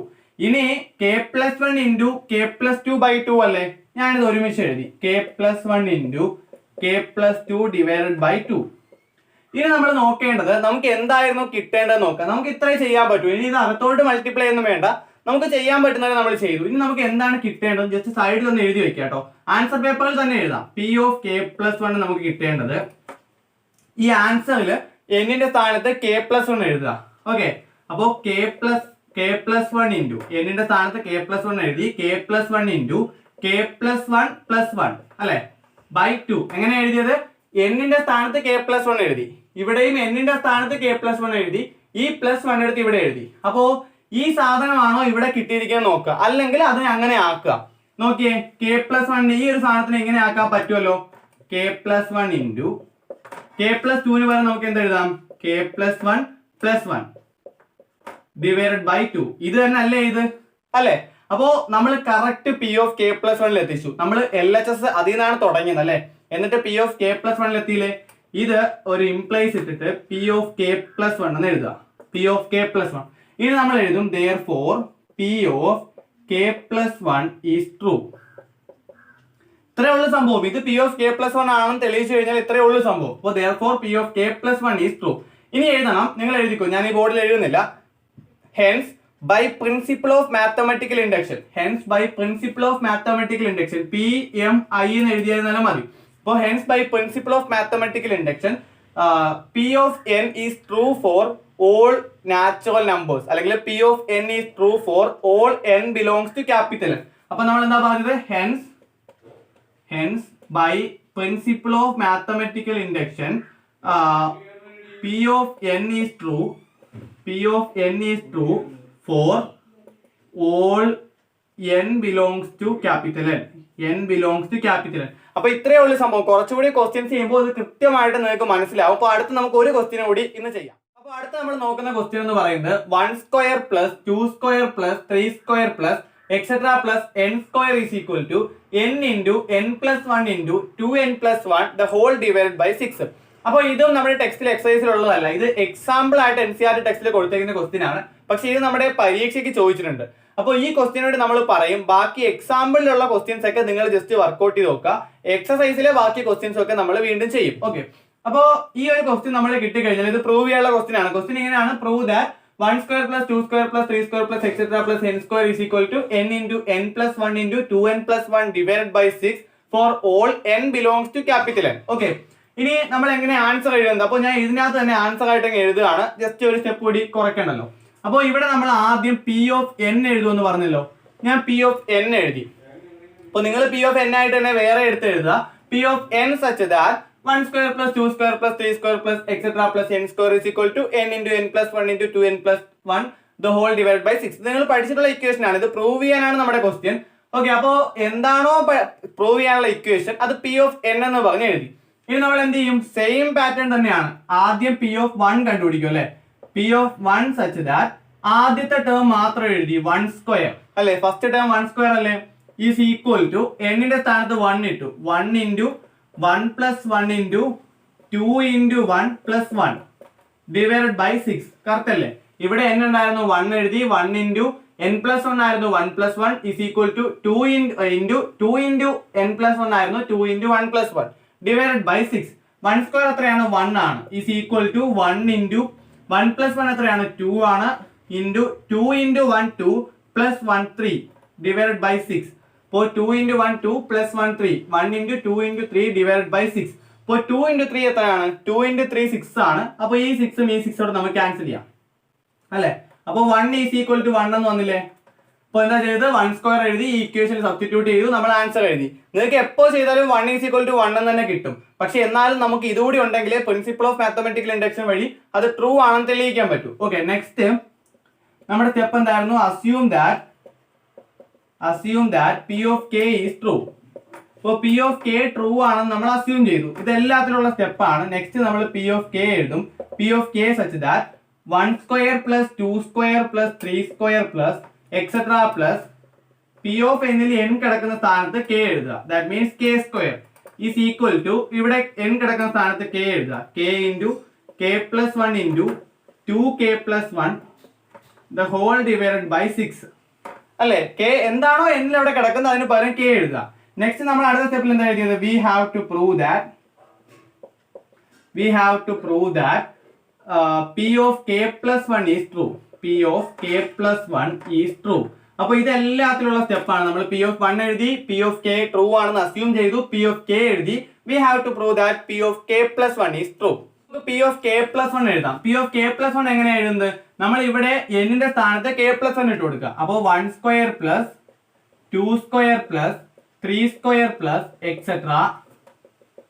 ഇനി k plus 1 × k plus 2 by 2 അല്ലേ? ഞാനിത് ഒരുമിച്ച് എഴുതി. K plus 1 × k plus 2 divided by 2. ഇനി നമ്മൾ നോക്കേണ്ടത് നമുക്ക് എന്തായിരുന്നു കിട്ടേണ്ടത് നോക്കാം. നമുക്ക് ഇത്രയും ചെയ്യാൻ പറ്റും. ഇനി ഇത് അകത്തോട്ട് മൾട്ടിപ്ലൈ ഒന്നും വേണ്ട, നമുക്ക് ചെയ്യാൻ പറ്റുന്നത് നമ്മൾ ചെയ്തു. ഇനി നമുക്ക് എന്താണ് കിട്ടേണ്ടത് ജസ്റ്റ് സൈഡിൽ ഒന്ന് എഴുതി വെക്കാം കേട്ടോ. ആൻസർ പേപ്പറിൽ തന്നെ എഴുതാം. പി ഓഫ് കെ പ്ലസ് 1 നമുക്ക് കിട്ടേണ്ടത്, ഈ ആൻസറിൽ എന്നിന്റെ സ്ഥാനത്ത് കെ പ്ലസ് 1 എഴുതുക. ഓക്കെ, അപ്പോൾ കെ പ്ലസ് 1 ഇൻറ്റു എന്നിന്റെ സ്ഥാനത്ത് കെ പ്ലസ് 1 എഴുതി. K plus 1 into k plus 1 plus 1 അല്ലെ ബൈ 2. എങ്ങനെ എഴുതിയത്? എന്നിന്റെ സ്ഥാനത്ത് കെ പ്ലസ് 1 എഴുതി, ഇവിടെയും എന്നിന്റെ സ്ഥാനത്ത് കെ പ്ലസ് 1 എഴുതി, ഈ പ്ലസ് 1 എടുത്ത് ഇവിടെ എഴുതി. അപ്പോ ഈ സാധനമാണോ ഇവിടെ കിട്ടിയിരിക്കുന്നത് നോക്കുക, അല്ലെങ്കിൽ അതിനെ അങ്ങനെ ആക്കുക. നോക്കിയേ, കെ പ്ലസ് 1 ഈ ഒരു സാധനത്തിന് എങ്ങനെ ആക്കാൻ പറ്റുമല്ലോ. K plus 1 into k plus 2 ന് പകരം നമുക്ക് എന്ത് എഴുതാം? K plus 1 plus 1 divided by 2. ഇത് തന്നെ അല്ലേ ഇത്? അല്ലെ? അപ്പോ നമ്മൾ correct p of K plus 1 എത്തിച്ചു. നമ്മൾ LHS അതിൽ നിന്നാണ് തുടങ്ങിയത് അല്ലെ, എന്നിട്ട് പി ഓഫ് കെ പ്ലസ് 1 എത്തിയില്ലേ. ഇത് ഒരു ഇംപ്ലൈസ് ഇട്ടിട്ട് പി ഓഫ് കെ പ്ലസ് 1 എന്ന് എഴുതുക. P of K plus 1. ഇനി നമ്മൾ എഴുതും therefore P of K plus 1 is true. ഇത്രയേ ഉള്ളൂ സംഭവം. ഇത് പി ഓഫ് കെ പ്ലസ് 1 ആണെന്ന് തെളിയിച്ചു കഴിഞ്ഞാൽ ഇത്രയേ ഉള്ളൂ സംഭവം. അപ്പോൾ therefore P of K plus 1 is true. ഇനി എഴുതണം, നിങ്ങൾ എഴുതിക്കോ, ഞാൻ ഈ ബോർഡിൽ എഴുതുന്നില്ല. Hence by principle of mathematical induction, hence by principle of mathematical induction, PMI എന്ന് എഴുതിയാലും മതി. അപ്പോൾ hence by principle of mathematical induction P of n is true for all natural numbers, അല്ലെങ്കിൽ P of n is true for all n belongs to capital n. അപ്പൊ നമ്മൾ എന്താ പറഞ്ഞത്? Hence by principle of mathematical induction P of n is true, p of n is true for all n belongs to capital n, n belongs to capital n. അപ്പൊ ഇത്രയേ ഉള്ളൂ സംഭവം. കുറച്ചുകൂടി questions ചെയ്യുമ്പോൾ ഇത് കൃത്യമായിട്ട് നിങ്ങൾക്ക് മനസ്സിലാവും. അപ്പൊ അടുത്ത് നമുക്ക് ഒരു ക്വസ്റ്റ്യൻ കൂടി ഇന്ന് ചെയ്യാം. അപ്പൊ അടുത്ത നമ്മൾ നോക്കുന്ന ക്വസ്റ്റ്യൻ എന്ന് പറയുന്നത് 1 square plus 2 square plus 3 square plus et cetera plus n square is equal to n into n plus 1 into 2n plus 1 the whole divided by 6. അപ്പോൾ ഇതും നമ്മുടെ ടെക്സ്റ്റിൽ എക്സസൈസിലുള്ളതല്ല, ഇത് എക്സാമ്പിൾ ആയിട്ട് NCERT ടെക്സ്റ്റിൽ കൊടുത്തിരിക്കുന്ന ക്വസ്റ്റ്യൻ ആണ്. പക്ഷേ ഇത് നമ്മുടെ പരീക്ഷയ്ക്ക് ചോദിച്ചിട്ടുണ്ട്. അപ്പോൾ ഈ ക്വസ്റ്റ്യനോട് നമ്മൾ പറയും, ബാക്കി എക്സാമ്പിളിലുള്ള ക്വസ്റ്റ്യൻസ് ഒക്കെ നിങ്ങൾ ജസ്റ്റ് വർക്ക്ഔട്ട് ചെയ്ത് നോക്കുക. എക്സസൈസിലെ ബാക്കി ക്വസ്റ്റ്യൻസ് ഒക്കെ നമ്മൾ വീണ്ടും ചെയ്യും. ഓക്കെ, അപ്പോൾ ഈ ഒരു ക്വസ്റ്റ്യൻ നമ്മൾ കിട്ടിക്കഴിഞ്ഞാൽ ഇത് പ്രൂവ് ചെയ്യാനുള്ള ക്വസ്റ്റ്യൻ ആണ്. ക്വസ്റ്റ്യൻ ഇങ്ങനെയാണ്: prove that 1 square plus 2 square plus 3 square plus et cetera plus n square is equal to n into n plus 1 into 2n plus 1 divided by 6 for all n belongs to capital n. Okay, ഇനി നമ്മൾ എങ്ങനെ answer എഴുതുന്നത്? അപ്പോൾ ഞാൻ ഇതിനകത്ത് തന്നെ answer ആയിട്ട് എഴുതുകയാണ്. ജസ്റ്റ് ഒരു സ്റ്റെപ്പ് കൂടി കുറയ്ക്കണമല്ലോ. അപ്പോൾ ഇവിടെ നമ്മൾ ആദ്യം പി ഓഫ് n എഴുതുമെന്ന് പറഞ്ഞല്ലോ. ഞാൻ പി ഓഫ് n എഴുതി. അപ്പോൾ നിങ്ങൾ പി ഓഫ് n ആയിട്ട് തന്നെ വേറെ എടുത്ത് എഴുതുക. P of n such that 1 square plus 2 square plus 3 square plus et cetera plus n square is equal to n into n plus 1 into 2n plus 1 the whole divide by 6. നിങ്ങൾ പഠിച്ചിട്ടുള്ള equation ആണ്. ഇത് prove ചെയ്യാനാണ് നമ്മുടെ question. Okay, അപ്പോൾ എന്താണോ prove ചെയ്യാനുള്ള equation അത് പി ഓഫ് n എന്ന് പറഞ്ഞ് എഴുതി. ഇനി നമ്മൾ എന്ത് ചെയ്യും? സെയിം പാറ്റേൺ തന്നെയാണ്. ആദ്യം പി ഓഫ് 1 കണ്ടുപിടിക്കും അല്ലെ. പി ഓഫ് 1 സച്ച് ദാറ്റ് ആദ്യത്തെ ടേം മാത്രം എഴുതി 1 സ്ക്വയർ അല്ലെ. ഫസ്റ്റ് ടേം 1 സ്ക്വയർ അല്ലെ, ഈസ് ഈക്വൽ ടു എന്നിന്റെ സ്ഥാനത്ത് 1 ഇട്ടു. 1 into 1 plus 1 into 2 into 1 plus 1 divided by 6. Correct അല്ലേ? ഇവിടെ n ഉണ്ടായിരുന്നു 1 എഴുതി. 1 ഇൻറ്റു n പ്ലസ് 1 ആയിരുന്നു 1 plus 1 is equal to 2 into n plus 1 ആയിരുന്നു 2 into 1 plus 1 divided by 6. 1 square എത്രയാണ്? 1 ആണ്. Is equal to 1 into 1 plus 1 എത്രയാണ്? 2 ആണ്. Into 2 into 1 2 plus 1 3 divided by 6. അപ്പോൾ 2 into 1 2 plus 1 3. 1 into 2 into 3 divided by 6. അപ്പോൾ 2 into 3 എത്രയാണ്? 2 into 3 6 ആണ്. അപ്പോൾ ഈ 6ഉം ഈ 6ഓട് നമുക്ക് ക്യാൻസൽ ചെയ്യാം അല്ലേ. അപ്പോൾ 1 ഈസ് ഈക്വൽ ടു 1 എന്ന് വന്നില്ലേ. അപ്പോൾ എന്താ ചെയ്തത്? 1 സ്ക്വയർ എഴുതി, ഈ ഇക്വേഷൻ സബ്സ്റ്റിറ്റ്യൂട്ട് ചെയ്തു, നമ്മൾ ആൻസർ എഴുതി. നിങ്ങൾക്ക് എപ്പോൾ ചെയ്താലും 1 ഈസ് ഈക്വൽ ടു 1 എന്ന് തന്നെ കിട്ടും. പക്ഷെ എന്നാലും നമുക്ക് ഇതുകൂടി ഉണ്ടെങ്കിൽ പ്രിൻസിപ്പിൾ ഓഫ് മാത്തമാറ്റിക്കൽ ഇൻഡക്ഷൻ വഴി അത് ട്രൂ ആണെന്ന് തെളിയിക്കാൻ പറ്റും. ഓക്കെ, നെക്സ്റ്റ് നമ്മുടെ സ്റ്റെപ്പ് എന്തായിരുന്നു? Assume that p of k is true. അപ്പോൾ പി ഓഫ് കെ ട്രൂ ആണെന്ന് നമ്മൾ അസ്യൂം ചെയ്തു. ഇത് എല്ലാത്തിലുള്ള സ്റ്റെപ്പാണ്. നെക്സ്റ്റ് നമ്മൾ പി ഓഫ് കെ എഴുതും. P of k such that 1 square plus 2 square plus 3 square plus et cetera plus p of എന്നിൽ n കിടക്കുന്ന സ്ഥാനത്ത് k എഴുതുക. That means k square. Is equal to ഇവിടെ n കിടക്കുന്ന സ്ഥാനത്ത് k എഴുതുക. k into k plus 1 into 2k plus 1 the whole divided by 6 അല്ലേ. k എന്താണോ n അവിടെ കിടക്കുന്നത് അതിന് പകരം k എഴുതുക. നെക്സ്റ്റ് നമ്മൾ അടുത്ത സ്റ്റെപ്പിൽ എന്താ എഴുതിയത്? We have to prove that p of k plus 1 is true. p of k plus 1 is true. അപ്പൊ ഇതെല്ലാത്തിലുള്ള സ്റ്റെപ്പാണ്. നമ്മൾ p ഓഫ് 1 എഴുതി, p ഓഫ് k ട്രൂ ആണെന്ന് അസ്യൂം ചെയ്തു, p ഓഫ് k എഴുതി. We have to prove that p of k plus 1 is true. p of k plus 1 എഴുതാം. p of k plus 1 എങ്ങനെ എഴുതുന്നത്? നമ്മൾ ഇവിടെ n ന്റെ സ്ഥാനത്ത് k പ്ലസ് 1 ഇട്ട് കൊടുക്കുക. അപ്പോൾ 1 square plus 2 square plus 3 square plus etcetera.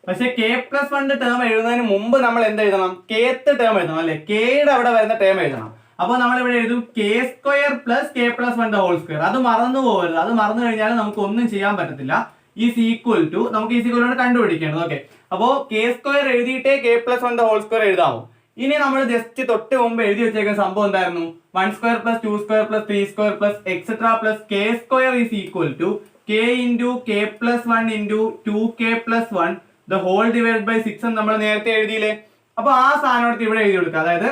പക്ഷെ k പ്ലസ് 1 ടേം എഴുതുന്നതിന് മുമ്പ് നമ്മൾ എന്ത് എഴുതണം? kth ടേം എഴുതണം അല്ലെ. k യുടെ അവിടെ വരുന്ന ടേം എഴുതണം. അപ്പോൾ നമ്മൾ ഇവിടെ എഴുതും k square plus k plus 1 whole square. അത് മറന്നു പോകരുത്. അത് മറന്നു കഴിഞ്ഞാൽ നമുക്ക് ഒന്നും ചെയ്യാൻ പറ്റത്തില്ല. ഈസ് ഈക്വൽ ടു നമുക്ക് ഈസ് ഈക്വൽ ആണ് കണ്ടുപിടിക്കേണ്ടത്. ഓക്കെ, അപ്പോൾ k സ്ക്വയർ എഴുതിയിട്ടേ k പ്ലസ് 1 ഹോൾ സ്ക്വയർ എഴുതാമോ? ഇനി നമ്മൾ ജസ്റ്റ് തൊട്ട് മുമ്പ് എഴുതി വെച്ചേക്കുന്ന സംഭവം എന്തായിരുന്നു? 1 square plus 2 square plus 3 square plus et cetera plus k square is equal to k into k plus 1 into 2k plus 1 the whole divide by 6 എന്ന് നമ്മൾ നേരത്തെ എഴുതിയില്ലേ. അപ്പൊ ആ സാധനം എടുത്ത് ഇവിടെ എഴുതി കൊടുക്കുക. അതായത്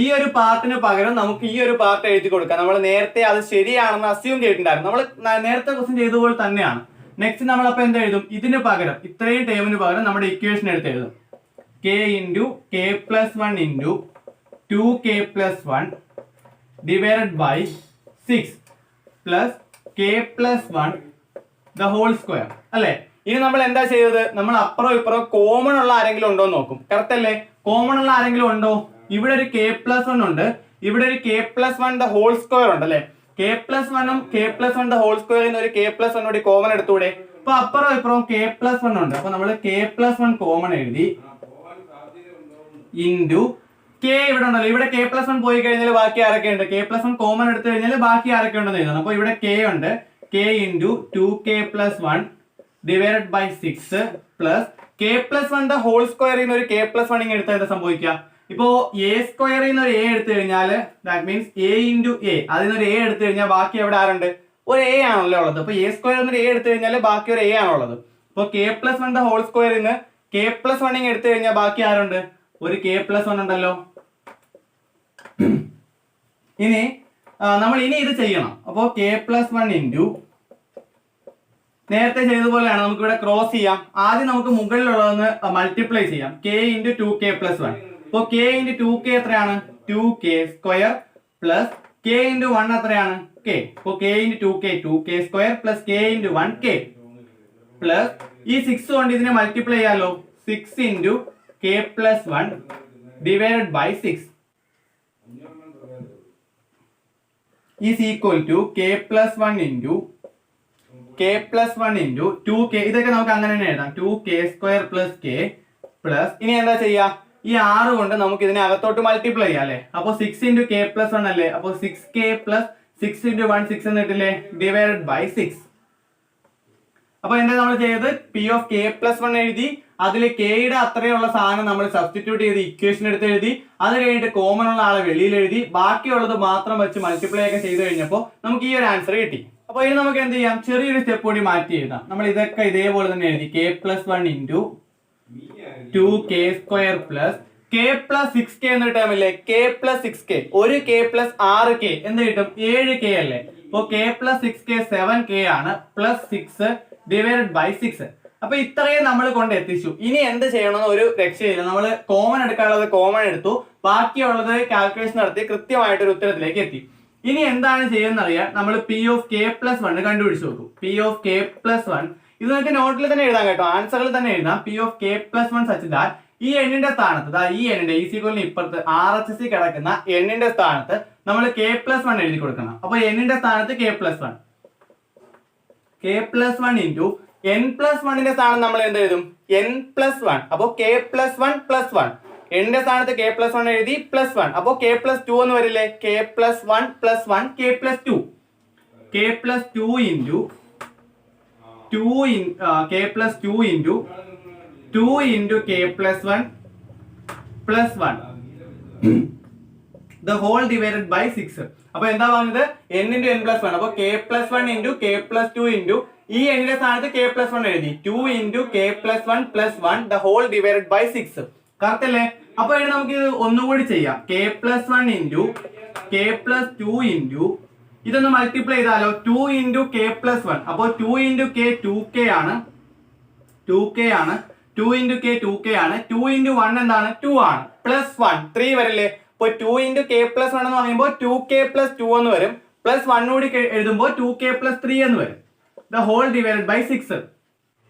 ഈ ഒരു പാർട്ടിന് പകരം നമുക്ക് ഈ ഒരു പാർട്ട് എഴുതി കൊടുക്കാം. നമ്മൾ നേരത്തെ അത് ശരിയാണെന്ന് അസ്യൂം ചെയ്തിട്ടുണ്ടായിരുന്നു. നമ്മൾ നേരത്തെ ക്വസ്റ്റ്യൻ ചെയ്തതുപോലെ തന്നെയാണ്. നെക്സ്റ്റ് നമ്മൾ അപ്പൊ എന്ത് എഴുതും? ഇതിന് പകരം, ഇത്രയും ടേമിന് പകരം നമ്മുടെ ഇക്വേഷൻ എടുത്ത് എഴുതും. k into k plus 1 into 2k plus 1 divided by 6 plus k plus 1 the whole square അല്ലേ. ഇനി നമ്മൾ എന്താ ചെയ്തത്? നമ്മൾ അപ്പുറം ഇപ്പുറം കോമൺ ഉള്ള ആരെങ്കിലും ഉണ്ടോ എന്ന് നോക്കും. കറക്റ്റ് അല്ലേ? കോമൺ ഉള്ള ആരെങ്കിലും ഉണ്ടോ? ഇവിടെ ഒരു k പ്ലസ് 1 ഉണ്ട്, ഇവിടെ ഒരു k plus 1 the whole square ഉണ്ട് അല്ലെ. k പ്ലസ് 1ഉം k പ്ലസ് 1 ദ ഹോൾ സ്ക്വയറിൽ നിന്ന് ഒരു k പ്ലസ് 1 കൂടി കോമൺ എടുത്തൂടെ? അപ്പൊ അപ്പുറം ഇപ്പുറം k പ്ലസ് 1 ഉണ്ട്. അപ്പൊ നമ്മൾ k പ്ലസ് 1 കോമൺ എഴുതി ഇൻറ്റു k ഇവിടെ ഉണ്ടല്ലോ. ഇവിടെ k പ്ലസ് 1 പോയി കഴിഞ്ഞാൽ ബാക്കി ആരൊക്കെ ഉണ്ട്? k പ്ലസ് 1 കോമൺ എടുത്തു കഴിഞ്ഞാൽ ബാക്കി ആരൊക്കെ ഉണ്ടെന്ന് എഴുതണം. അപ്പൊ ഇവിടെ k ഉണ്ട്. k into 2k plus 1 divided by 6 plus k plus 1 the whole സ്ക്വയറിൽ നിന്ന് ഒരു k പ്ലസ് 1 എടുത്താൽ എന്താ സംഭവിക്കുക? ഇപ്പോ a സ്ക്വയറിൽ നിന്ന് ഒരു a എടുത്തു കഴിഞ്ഞാൽ that means a into a, അതിൽ നിന്ന് ഒരു a എടുത്തു കഴിഞ്ഞാൽ ബാക്കി എവിടെ ആരുണ്ട്? ഒരു a ആണല്ലോ ഉള്ളത്. അപ്പൊ a സ്ക്വയറിൽ നിന്ന് a എടുത്തു കഴിഞ്ഞാൽ ബാക്കി ഒരു a ആണുള്ളത്. അപ്പൊ k പ്ലസ് 1 ദ ഹോൾ സ്ക്വയറിൽ നിന്ന് k പ്ലസ് 1 എടുത്തു കഴിഞ്ഞാൽ ബാക്കി ആരുണ്ട്? ഒരു k പ്ലസ് 1 ഉണ്ടല്ലോ. ഇനി നമ്മൾ ഇത് ചെയ്യണം. അപ്പോൾ k പ്ലസ് 1 ഇൻറ്റു നേരത്തെ ചെയ്തതുപോലെയാണ്. നമുക്ക് ഇവിടെ ക്രോസ് ചെയ്യാം. ആദ്യം നമുക്ക് മുകളിലുള്ളതെന്ന് മൾട്ടിപ്ലൈ ചെയ്യാം. k into 2k plus 1. അപ്പോൾ k ഇൻറ്റു 2k എത്രയാണ്? 2k square plus k into 1 എത്രയാണ്? k. അപ്പോൾ k into 2k 2k square plus k into 1 k plus ഈ 6 കൊണ്ട് ഇതിനെ മൾട്ടിപ്ലൈ ചെയ്യാലോ. 6 into k plus 1 divided by 6 is equal to k plus 1 into k plus 1 into 2k. ഇതൊക്കെ നമുക്ക് അങ്ങനെ തന്നെ എഴുതാം. 2k square plus k plus ഇനി എന്താ ചെയ്യാ? ഈ 6 കൊണ്ട് നമുക്ക് ഇതിനെ അകത്തോട്ട് മൾട്ടിപ്ലൈ ചെയ്യാം അല്ലെ. അപ്പോൾ 6 ഇൻറ്റു k പ്ലസ് 1 അല്ലേ. അപ്പോൾ 6k പ്ലസ് 6 ഇൻറ്റു 1 6 എന്ന് കിട്ടില്ലേ, ഡിവൈഡഡ് ബൈ 6. അപ്പൊ എന്താ നമ്മൾ ചെയ്തത്? p ഓഫ് k പ്ലസ് 1 എഴുതി, അതിൽ k യുടെ അത്രയുള്ള സാധനം നമ്മൾ സബ്സ്റ്റിറ്റ്യൂട്ട് ചെയ്ത് ഇക്വേഷൻ എടുത്ത് എഴുതി, അത് കഴിഞ്ഞിട്ട് കോമൺ ഉള്ള ആളെ വെളിയിൽ എഴുതി, ബാക്കിയുള്ളത് മാത്രം വെച്ച് മൾട്ടിപ്ലൈ ഒക്കെ ചെയ്ത് കഴിഞ്ഞപ്പോൾ നമുക്ക് ഈ ഒരു ആൻസർ കിട്ടി. അപ്പൊ ഇനി നമുക്ക് എന്ത് ചെയ്യാം? ചെറിയൊരു സ്റ്റെപ്പ് കൂടി മാറ്റി എഴുതാം. നമ്മൾ ഇതൊക്കെ ഇതേപോലെ തന്നെ എഴുതി. k plus 1 into 2k square plus k plus 6k എന്നൊരു ടേം ഇല്ലേ. k പ്ലസ് 6k, ഒരു k പ്ലസ് 6k എന്ത് കിട്ടും? 7k അല്ലേ. അപ്പോൾ k പ്ലസ് 6k 7k ആണ് പ്ലസ് 6 ഡിവൈഡഡ് ബൈ 6. അപ്പൊ ഇത്രയും നമ്മൾ കൊണ്ട് എത്തിച്ചു. ഇനി എന്ത് ചെയ്യണമെന്ന് ഒരു രക്ഷയില്ല. നമ്മൾ കോമൺ എടുക്കാനുള്ളത് കോമൺ എടുത്തു, ബാക്കിയുള്ളത് കാൽക്കുലേഷൻ നടത്തി കൃത്യമായിട്ട് ഒരു ഉത്തരത്തിലേക്ക് എത്തി. ഇനി എന്താണ് ചെയ്യുന്നത് അറിയാൻ നമ്മൾ p ഓഫ് k പ്ലസ് 1 കണ്ടുപിടിച്ച് നോക്കും. p ഓഫ് k പ്ലസ് 1 ഇത് നമുക്ക് നോട്ടിൽ തന്നെ എഴുതാം കേട്ടോ, ആൻസറിൽ തന്നെ എഴുതാം. p of k plus 1 such that ഈ എണ്ണിന്റെ സ്ഥാനത്ത്, ഈ എണ്ണിന്റെ ഈ സീക്വലിന് ഇപ്പുറത്ത് RHS കിടക്കുന്ന എണ്ണിന്റെ സ്ഥാനത്ത് നമ്മൾ k പ്ലസ് 1 എഴുതി കൊടുക്കണം. അപ്പൊ എണ്ണിന്റെ സ്ഥാനത്ത് k plus 1 into n plus 1ന്റെ സ്ഥാനം നമ്മൾ എന്ത് എഴുതും? n plus 1. അപ്പൊ k പ്ലസ് 1 പ്ലസ് 1, എണ്ണിന്റെ സ്ഥാനത്ത് k പ്ലസ് 1 എഴുതി പ്ലസ് 1. അപ്പൊ k പ്ലസ് 2 എന്ന് വരില്ലേ. k plus 1 plus 1 k plus 2. k plus 2 into k plus 2 into 2 into k plus 1 plus 1 the whole divided by 6. അപ്പൊ എന്താ പറഞ്ഞത്? n into n plus 1. അപ്പൊ k plus 1 into k plus 2 into ഈ എണ്ണിന്റെ സ്ഥാനത്ത് k plus 1 എഴുതി 2 into k plus 1 plus 1 the whole divided by 6. Correct അല്ലേ? അപ്പൊ ഇവിടെ നമുക്ക് ഇത് ഒന്നുകൂടി ചെയ്യാം. k plus 1 into k plus 2 into ഇതൊന്ന് മൾട്ടിപ്ലൈ ചെയ്താലോ 2 into k plus 1. അപ്പൊ 2 into k 2k ആണ് 2k ആണ് 2 into k 2k ആണ് 2 into 1 എന്താണ് 2 ആണ് plus 1 3 വരില്ലേ? അപ്പൊ 2 into k plus 1 എന്ന് പറയുമ്പോൾ 2k plus 2 എന്ന് വരും plus 1 കൂടി എഴുതുമ്പോൾ 2k plus 3 എന്ന് വരും the whole divided by 6.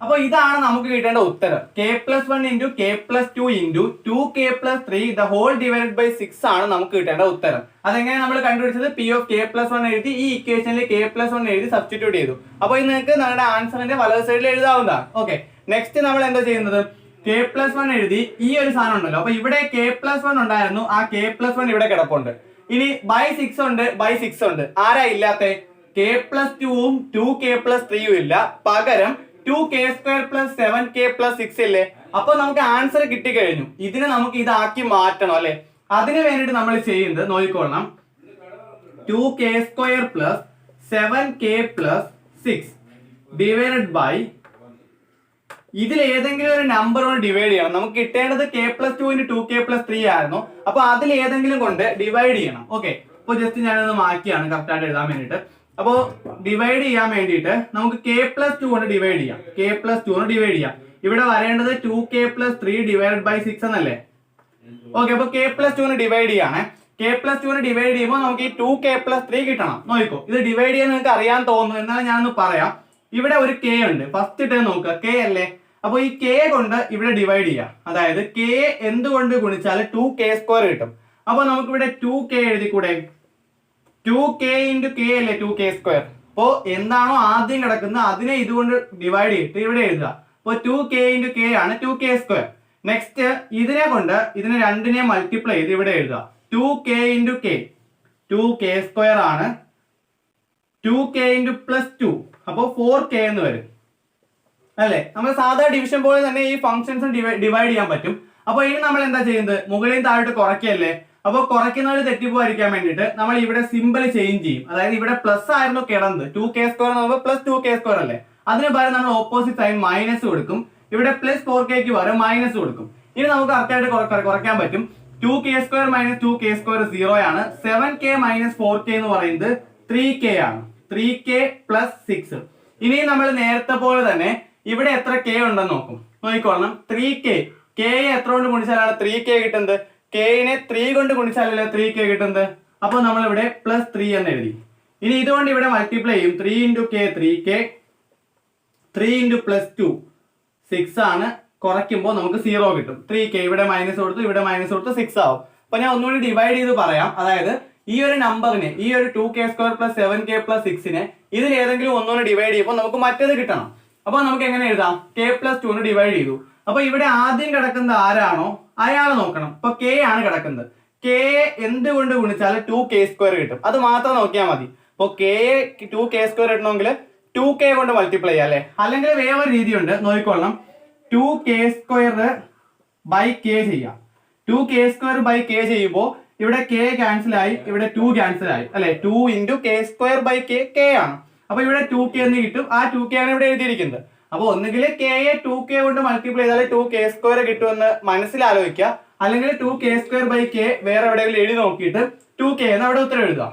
അപ്പൊ ഇതാണ് നമുക്ക് കിട്ടേണ്ട ഉത്തരം. k plus 1 into k plus 2 into 2k plus 3 the whole divided by 6 ആണ് നമുക്ക് കിട്ടേണ്ട ഉത്തരം. അതെങ്ങനെ നമ്മൾ കണ്ടുപിടിച്ചത്? p of k plus 1 എഴുതി ഈ ഇക്വേഷനിൽ k plus 1 എഴുതി സബ്സ്റ്റിറ്റ്യൂട്ട് ചെയ്തു. അപ്പൊ ഇത് നിങ്ങൾക്ക് നിങ്ങളുടെ ആൻസറിന്റെ വലത് സൈഡിൽ എഴുതാവുന്നതാണ്. ഓക്കെ, നെക്സ്റ്റ് നമ്മൾ എന്താ ചെയ്യുന്നത്? k plus 1 എഴുതി ഈ ഒരു സാധനം ഉണ്ടല്ലോ. അപ്പൊ ഇവിടെ k plus 1 ഉണ്ടായിരുന്നു, ആ k plus 1 ഇവിടെ കിടപ്പുണ്ട്. ഇനി by 6 ഉണ്ട്, by 6 ഉണ്ട്. ആരാ ഇല്ലാത്തെ? k plus 2ഉം 2k plus 3ഉം ഇല്ല. പകരം 2k square plus 7k plus 6 ഇല്ലേ? അപ്പൊ നമുക്ക് ആൻസർ കിട്ടിക്കഴിഞ്ഞു. ഇതിനെ നമുക്ക് ഇതാക്കി മാറ്റണം അല്ലെ? അതിന് വേണ്ടിട്ട് നമ്മൾ ചെയ്യുന്നത് നോക്കിക്കൊള്ളണം. 2k square plus 7k plus 6 divided by ഇതിൽ ഏതെങ്കിലും ഒരു നമ്പർ കൊണ്ട് ഡിവൈഡ് ചെയ്യണം. നമുക്ക് കിട്ടേണ്ടത് k plus 2 into 2k plus 3 ആയിരുന്നു. അപ്പൊ അതിൽ ഏതെങ്കിലും കൊണ്ട് ഡിവൈഡ് ചെയ്യണം. ഓക്കെ, അപ്പൊ ജസ്റ്റ് ഞാനത് മാറ്റിയാണ് കറക്റ്റ് ആയിട്ട് എഴുതാൻ വേണ്ടിട്ട്. അപ്പോ ഡിവൈഡ് ചെയ്യാൻ വേണ്ടിയിട്ട് നമുക്ക് k plus 2 കൊണ്ട് ഡിവൈഡ് ചെയ്യാം. k plus 2 കൊണ്ട് ഡിവൈഡ് ചെയ്യാം. ഇവിടെ വരേണ്ടത് 2k plus 3 divided by 6 എന്നല്ലേ? ഓക്കെ, അപ്പൊ k plus 2 കൊണ്ട് ഡിവൈഡ് ചെയ്യാണ്. k plus 2 കൊണ്ട് ഡിവൈഡ് ചെയ്യുമ്പോൾ നമുക്ക് ഈ 2k plus 3 കിട്ടണം. നോക്കൂ, ഇത് ഡിവൈഡ് ചെയ്യാൻ നിങ്ങൾക്ക് അറിയാൻ തോന്നുന്നു, എന്നാലും ഞാനൊന്ന് പറയാം. ഇവിടെ ഒരു k ഉണ്ട്, ഫസ്റ്റ് ഇട്ട് നോക്കുക, k അല്ലേ? അപ്പൊ ഈ k കൊണ്ട് ഇവിടെ ഡിവൈഡ് ചെയ്യാം. അതായത് k എന്തുകൊണ്ട് ഗുണിച്ചാൽ 2k സ്ക്വയർ കിട്ടും. അപ്പൊ നമുക്ക് ഇവിടെ 2k എഴുതിക്കൂടെ? 2k into k അല്ലേ 2k സ്ക്വയർ. അപ്പോ എന്താണോ ആദ്യം കിടക്കുന്നത് അതിനെ ഇതുകൊണ്ട് ഡിവൈഡ് ചെയ്തിട്ട് ഇവിടെ എഴുതുക. അപ്പൊ 2k into k ആണ് 2k സ്ക്വയർ. നെക്സ്റ്റ് ഇതിനെ കൊണ്ട് ഇതിനെ രണ്ടിനെ മൾട്ടിപ്ലൈ ചെയ്ത് ഇവിടെ എഴുതുക. 2k into k 2k square ആണ് 2k into plus 2 അപ്പൊ 4k എന്ന് വരും അല്ലേ? നമ്മൾ സാധാരണ ഡിവിഷൻ പോലെ തന്നെ ഈ ഫംഗ്ഷൻസ് ഡിവൈഡ് ചെയ്യാൻ പറ്റും. അപ്പൊ ഇനി നമ്മൾ എന്താ ചെയ്യുന്നത്? മുകളിൽ താഴോട്ട് കുറയ്ക്കല്ലേ? അപ്പൊ കുറയ്ക്കുന്നവർ തെറ്റിപ്പോയിരിക്കാൻ വേണ്ടിയിട്ട് നമ്മൾ ഇവിടെ സിമ്പിൾ ചേഞ്ച് ചെയ്യും. അതായത് ഇവിടെ പ്ലസ് ആയിരുന്നു കിടന്നത്, 2k സ്ക്വയർ എന്ന് പ്ലസ് 2k സ്ക്വയർ അല്ലേ? അതിന് പകരം നമ്മൾ ഓപ്പോസിറ്റ് സൈൻ മൈനസ് കൊടുക്കും. ഇവിടെ പ്ലസ് 4k പകരം മൈനസ് കൊടുക്കും. ഇനി നമുക്ക് കറക്റ്റായിട്ട് കുറയ്ക്കാൻ പറ്റും. 2k square minus 2k square 0 ആണ്. 7k മൈനസ് 4k എന്ന് പറയുന്നത് 3k ആണ്. 3k plus 6. ഇനി നമ്മൾ നേരത്തെ പോലെ തന്നെ ഇവിടെ എത്ര k ഉണ്ടെന്ന് നോക്കിക്കോളണം. 3k എത്ര കൊണ്ട് ഗുണിച്ചാലാണ് 3k കിട്ടുന്നത്? k നെ 3 കൊണ്ട് ഗുണിച്ചാലല്ലേ 3k കിട്ടുന്നത്? അപ്പൊ നമ്മൾ ഇവിടെ പ്ലസ് 3 എന്ന് എഴുതി. ഇനി ഇതുകൊണ്ട് ഇവിടെ മൾട്ടിപ്ലൈ ചെയ്യും. 3 into k 3k 3 into plus 2 6 ആണ്. കുറയ്ക്കുമ്പോൾ നമുക്ക് 0 കിട്ടും. 3k ഇവിടെ മൈനസ് കൊടുത്തു, ഇവിടെ മൈനസ് കൊടുത്തു 6 ആവും. അപ്പൊ ഞാൻ ഒന്നുകൂടി ഡിവൈഡ് ചെയ്ത് പറയാം. അതായത് ഈ ഒരു നമ്പറിനെ, ഈ ഒരു 2k square plus 7k plus 6നെ ഇതിൽ ഏതെങ്കിലും ഒന്നുകൂടി ഡിവൈഡ് ചെയ്യുമ്പോൾ നമുക്ക് മറ്റേത് കിട്ടണം. അപ്പൊ നമുക്ക് എങ്ങനെ എഴുതാം? k plus 2 ഡിവൈഡ് ചെയ്തു. അപ്പൊ ഇവിടെ ആദ്യം കിടക്കുന്നത് ആരാണോ അയാൾ നോക്കണം. ഇപ്പൊ k ആണ് കിടക്കുന്നത്. k എന്തുകൊണ്ട് ഗുണിച്ചാൽ 2k സ്ക്വയർ കിട്ടും, അത് മാത്രം നോക്കിയാൽ മതി. അപ്പൊ k 2k സ്ക്വയർ കിട്ടണമെങ്കിൽ 2k കൊണ്ട് മൾട്ടിപ്ലൈ ചെയ്യാം അല്ലെ? അല്ലെങ്കിൽ വേറൊരു രീതിയുണ്ട്, നോക്കിക്കൊള്ളണം. 2k സ്ക്വയർ ബൈ k ചെയ്യാം. 2k സ്ക്വയർ ബൈ k ചെയ്യുമ്പോൾ ഇവിടെ k ക്യാൻസൽ ആയി, ഇവിടെ 2 ക്യാൻസൽ ആയി അല്ലെ? 2 into k square by k ആണ്. അപ്പൊ ഇവിടെ 2k എന്ന് കിട്ടും. ആ 2k ആണ് ഇവിടെ എഴുതിയിരിക്കുന്നത്. അപ്പൊ ഒന്നുകിൽ k യെ 2k കൊണ്ട് മൾട്ടിപ്ലൈ ചെയ്താൽ 2k സ്ക്വയർ കിട്ടുമെന്ന് മനസ്സിലാലോചിക്കുക. അല്ലെങ്കിൽ 2k സ്ക്വയർ ബൈ k വേറെ എവിടെയെങ്കിലും എഴുതി നോക്കിയിട്ട് 2k എന്ന് അവിടെ ഉത്തരം എഴുതുക.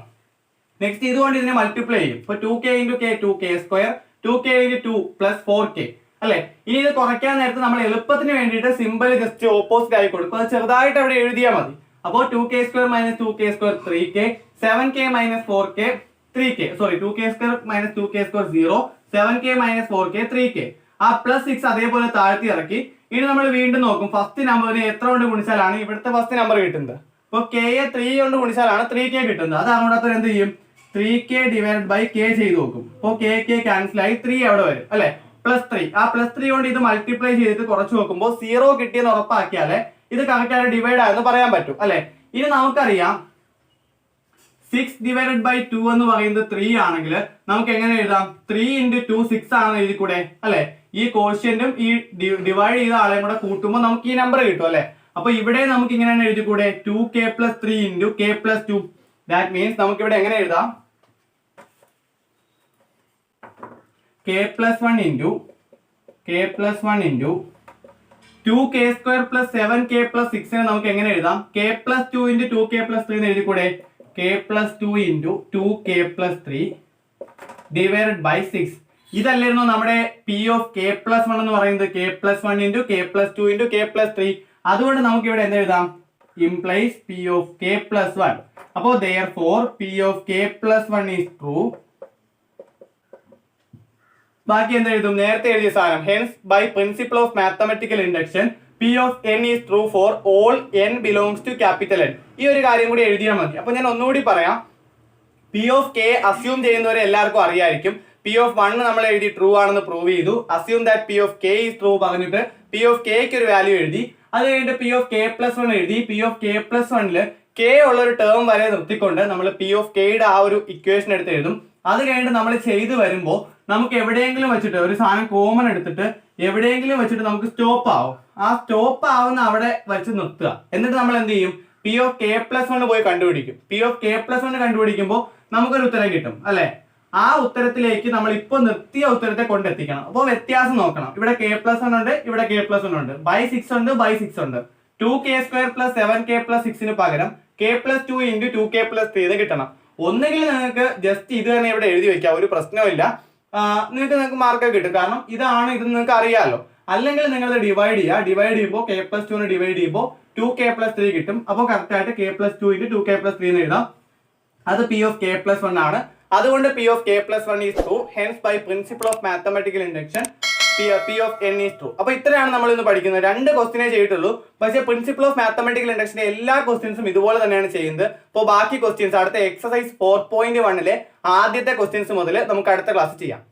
നെക്സ്റ്റ് ഇതുകൊണ്ട് ഇതിനെ മൾട്ടിപ്ലൈ ചെയ്യും. ഇപ്പൊ 2k into k 2k square 2k into 2 plus 4k അല്ലെ? ഇനി ഇത് കുറയ്ക്കാൻ നേരത്തെ നമ്മൾ എളുപ്പത്തിന് വേണ്ടിയിട്ട് സിമ്പിൾ ജസ്റ്റ് ഓപ്പോസിറ്റ് ആയി കൊടുക്കും. അത് ചെറുതായിട്ട് അവിടെ എഴുതിയാൽ മതി. അപ്പോൾ 2k square minus 2k square 3k 7k minus 4k 3k sorry 2k square minus 2k square 0 7k minus 4k 3k. ആ പ്ലസ് 6 അതേപോലെ താഴ്ത്തി ഇറക്കി. ഇനി നമ്മൾ വീണ്ടും നോക്കും ഫസ്റ്റ് നമ്പറിനെ എത്ര കൊണ്ട് ഗുണിച്ചാലാണ് ഇവിടുത്തെ ഫസ്റ്റ് നമ്പർ കിട്ടുന്നത്. അപ്പോൾ k യെ 3 കൊണ്ട് ഗുണിച്ചാലാണ് 3k കിട്ടുന്നത്. അത് അങ്ങോട്ടത്ര എന്ത് ചെയ്യും? 3k ഡിവൈഡ് ബൈ k ചെയ്ത് നോക്കും. അപ്പോൾ k ക്യാൻസൽ ആയി 3 അവിടെ വരും അല്ലെ? പ്ലസ് 3. ആ പ്ലസ് 3 കൊണ്ട് ഇത് മൾട്ടിപ്ലൈ ചെയ്തിട്ട് കുറച്ച് നോക്കുമ്പോൾ 0 കിട്ടിയെന്ന് ഉറപ്പാക്കിയാലേ ഇത് കറക്റ്റ് ആയിട്ട് ഡിവൈഡ് ആയെന്ന് പറയാൻ പറ്റും അല്ലെ? ഇനി നമുക്കറിയാം 6 divided by 2 എന്ന് പറയുന്നത് 3 ആണെങ്കിൽ നമുക്ക് എങ്ങനെ എഴുതാം? 3 into 2 6 ആണെന്ന് എഴുതി കൂടെ അല്ലെ? ഈ കോഷ്യന്റും ഈ ഡിവൈഡ് ചെയ്ത ആളെയും കൂടെ കൂട്ടുമ്പോൾ നമുക്ക് ഈ നമ്പർ കിട്ടും അല്ലെ? അപ്പൊ ഇവിടെ നമുക്ക് ഇങ്ങനെയാണ് എഴുതി കൂടെ 2k plus 3 into k plus 2. That means നമുക്ക് ഇവിടെ എങ്ങനെ എഴുതാം? k+1 into k+1 into 2k² plus 7k plus 6 നമുക്ക് എങ്ങനെ എഴുതാം? k+2 ഇൻറ്റു 2k+3 എന്ന് എഴുതിക്കൂടെ? k+2 into 2k+3 divided by 6. ഇതല്ലായിരുന്നു നമ്മുടെ പി ഓഫ് k+1 എന്ന് പറയുന്നത്? k+1 into k+2 into k+3. അതുകൊണ്ട് നമുക്ക് ഇവിടെ എന്ത് എഴുതാം? Implies P of k+1. അപ്പോൾ therefore P of k+1 is true. ബാക്കി എന്ത് എഴുതും? നേരത്തെ എഴുതിയ സാധനം. Hence by principle of mathematical induction P of n is true for all n belongs to capital N. ഈ ഒരു കാര്യം കൂടി എഴുതിയാൽ മതി. അപ്പൊ ഞാൻ ഒന്നുകൂടി പറയാം. പി ഓഫ് k അസ്യൂം ചെയ്യുന്നവരെ എല്ലാവർക്കും അറിയായിരിക്കും. പി ഓഫ് 1 നമ്മൾ എഴുതി ട്രൂ ആണെന്ന് പ്രൂവ് ചെയ്തു. Assume that p of k is true പറഞ്ഞിട്ട് പി ഓഫ് kക്ക് ഒരു വാല്യൂ എഴുതി. അത് കഴിഞ്ഞിട്ട് പി ഓഫ് k+1 എഴുതി. പി ഓഫ് k+1 k ഉള്ള ഒരു ടേം വരെ നിർത്തിക്കൊണ്ട് നമ്മൾ പി ഓഫ് kയുടെ ആ ഒരു ഇക്വേഷൻ എടുത്ത് എഴുതും. അത് കഴിഞ്ഞിട്ട് നമ്മൾ ചെയ്തു വരുമ്പോൾ നമുക്ക് എവിടെയെങ്കിലും വെച്ചിട്ട് ഒരു സാധനം കോമൺ എടുത്തിട്ട് എവിടെയെങ്കിലും വെച്ചിട്ട് നമുക്ക് സ്റ്റോപ്പ് ആവും. ആ സ്റ്റോപ്പ് ആവുന്ന അവിടെ വെച്ച് നിർത്തുക. എന്നിട്ട് നമ്മൾ എന്ത് ചെയ്യും? പി ഓഫ് k+1 പോയി കണ്ടുപിടിക്കും. പി ഓഫ് k+1 കണ്ടുപിടിക്കുമ്പോൾ നമുക്കൊരു ഉത്തരം കിട്ടും അല്ലെ? ആ ഉത്തരത്തിലേക്ക് നമ്മൾ ഇപ്പോൾ നിർത്തിയ ഉത്തരത്തെ കൊണ്ടെത്തിക്കണം. അപ്പോൾ വ്യത്യാസം നോക്കണം. ഇവിടെ k+1 ഉണ്ട്, ഇവിടെ k+1 ഉണ്ട്, ബൈ 6 ഉണ്ട്, ബൈ 6 ഉണ്ട്. 2k² പ്ലസ് 7k പ്ലസ് 6 പകരം k+2 ഇൻറ്റു 2k+3 എന്ന് കിട്ടണം. ഒന്നുകിൽ നിങ്ങൾക്ക് ജസ്റ്റ് ഇത് തന്നെ ഇവിടെ എഴുതി വെക്കാം, ഒരു പ്രശ്നമില്ല, നിങ്ങൾക്ക് മാർക്ക് കിട്ടും. കാരണം ഇതാണ്, ഇത് നിങ്ങൾക്ക് അറിയാമല്ലോ. അല്ലെങ്കിൽ നിങ്ങൾ ഡിവൈഡ് ചെയ്യുക. ഡിവൈഡ് ചെയ്യുമ്പോൾ k+2 ഡിവൈഡ് ചെയ്യുമ്പോൾ 2k+3 കിട്ടും. അപ്പോൾ കറക്റ്റ് ആയിട്ട് k+2 ഇൻറ്റു 2k+3 എന്ന് എഴുതാം. അത് പി ഓഫ് k+1 ആണ്. അതുകൊണ്ട് P of k+1 is true. Hence by principle of mathematical induction P of n is true. അപ്പൊ ഇത്രയാണ് നമ്മൾ ഇന്ന് പഠിക്കുന്നത്. 2 ക്വസ്റ്റിനെ ചെയ്തിട്ടുള്ളൂ. പക്ഷേ പ്രിൻസിപ്പിൾ ഓഫ് മാത്തമാറ്റിക്കൽ ഇൻഡക്ഷന്റെ എല്ലാ ക്വസ്റ്റ്യൻസും ഇതുപോലെ തന്നെയാണ് ചെയ്യുന്നത്. അപ്പോൾ ബാക്കി ക്വസ്റ്റ്യൻസ് അടുത്ത എക്സസൈസ് 4.1 ആദ്യത്തെ ക്വസ്റ്റ്യൻസ് മുതൽ നമുക്ക് അടുത്ത ക്ലാസ് ചെയ്യാം.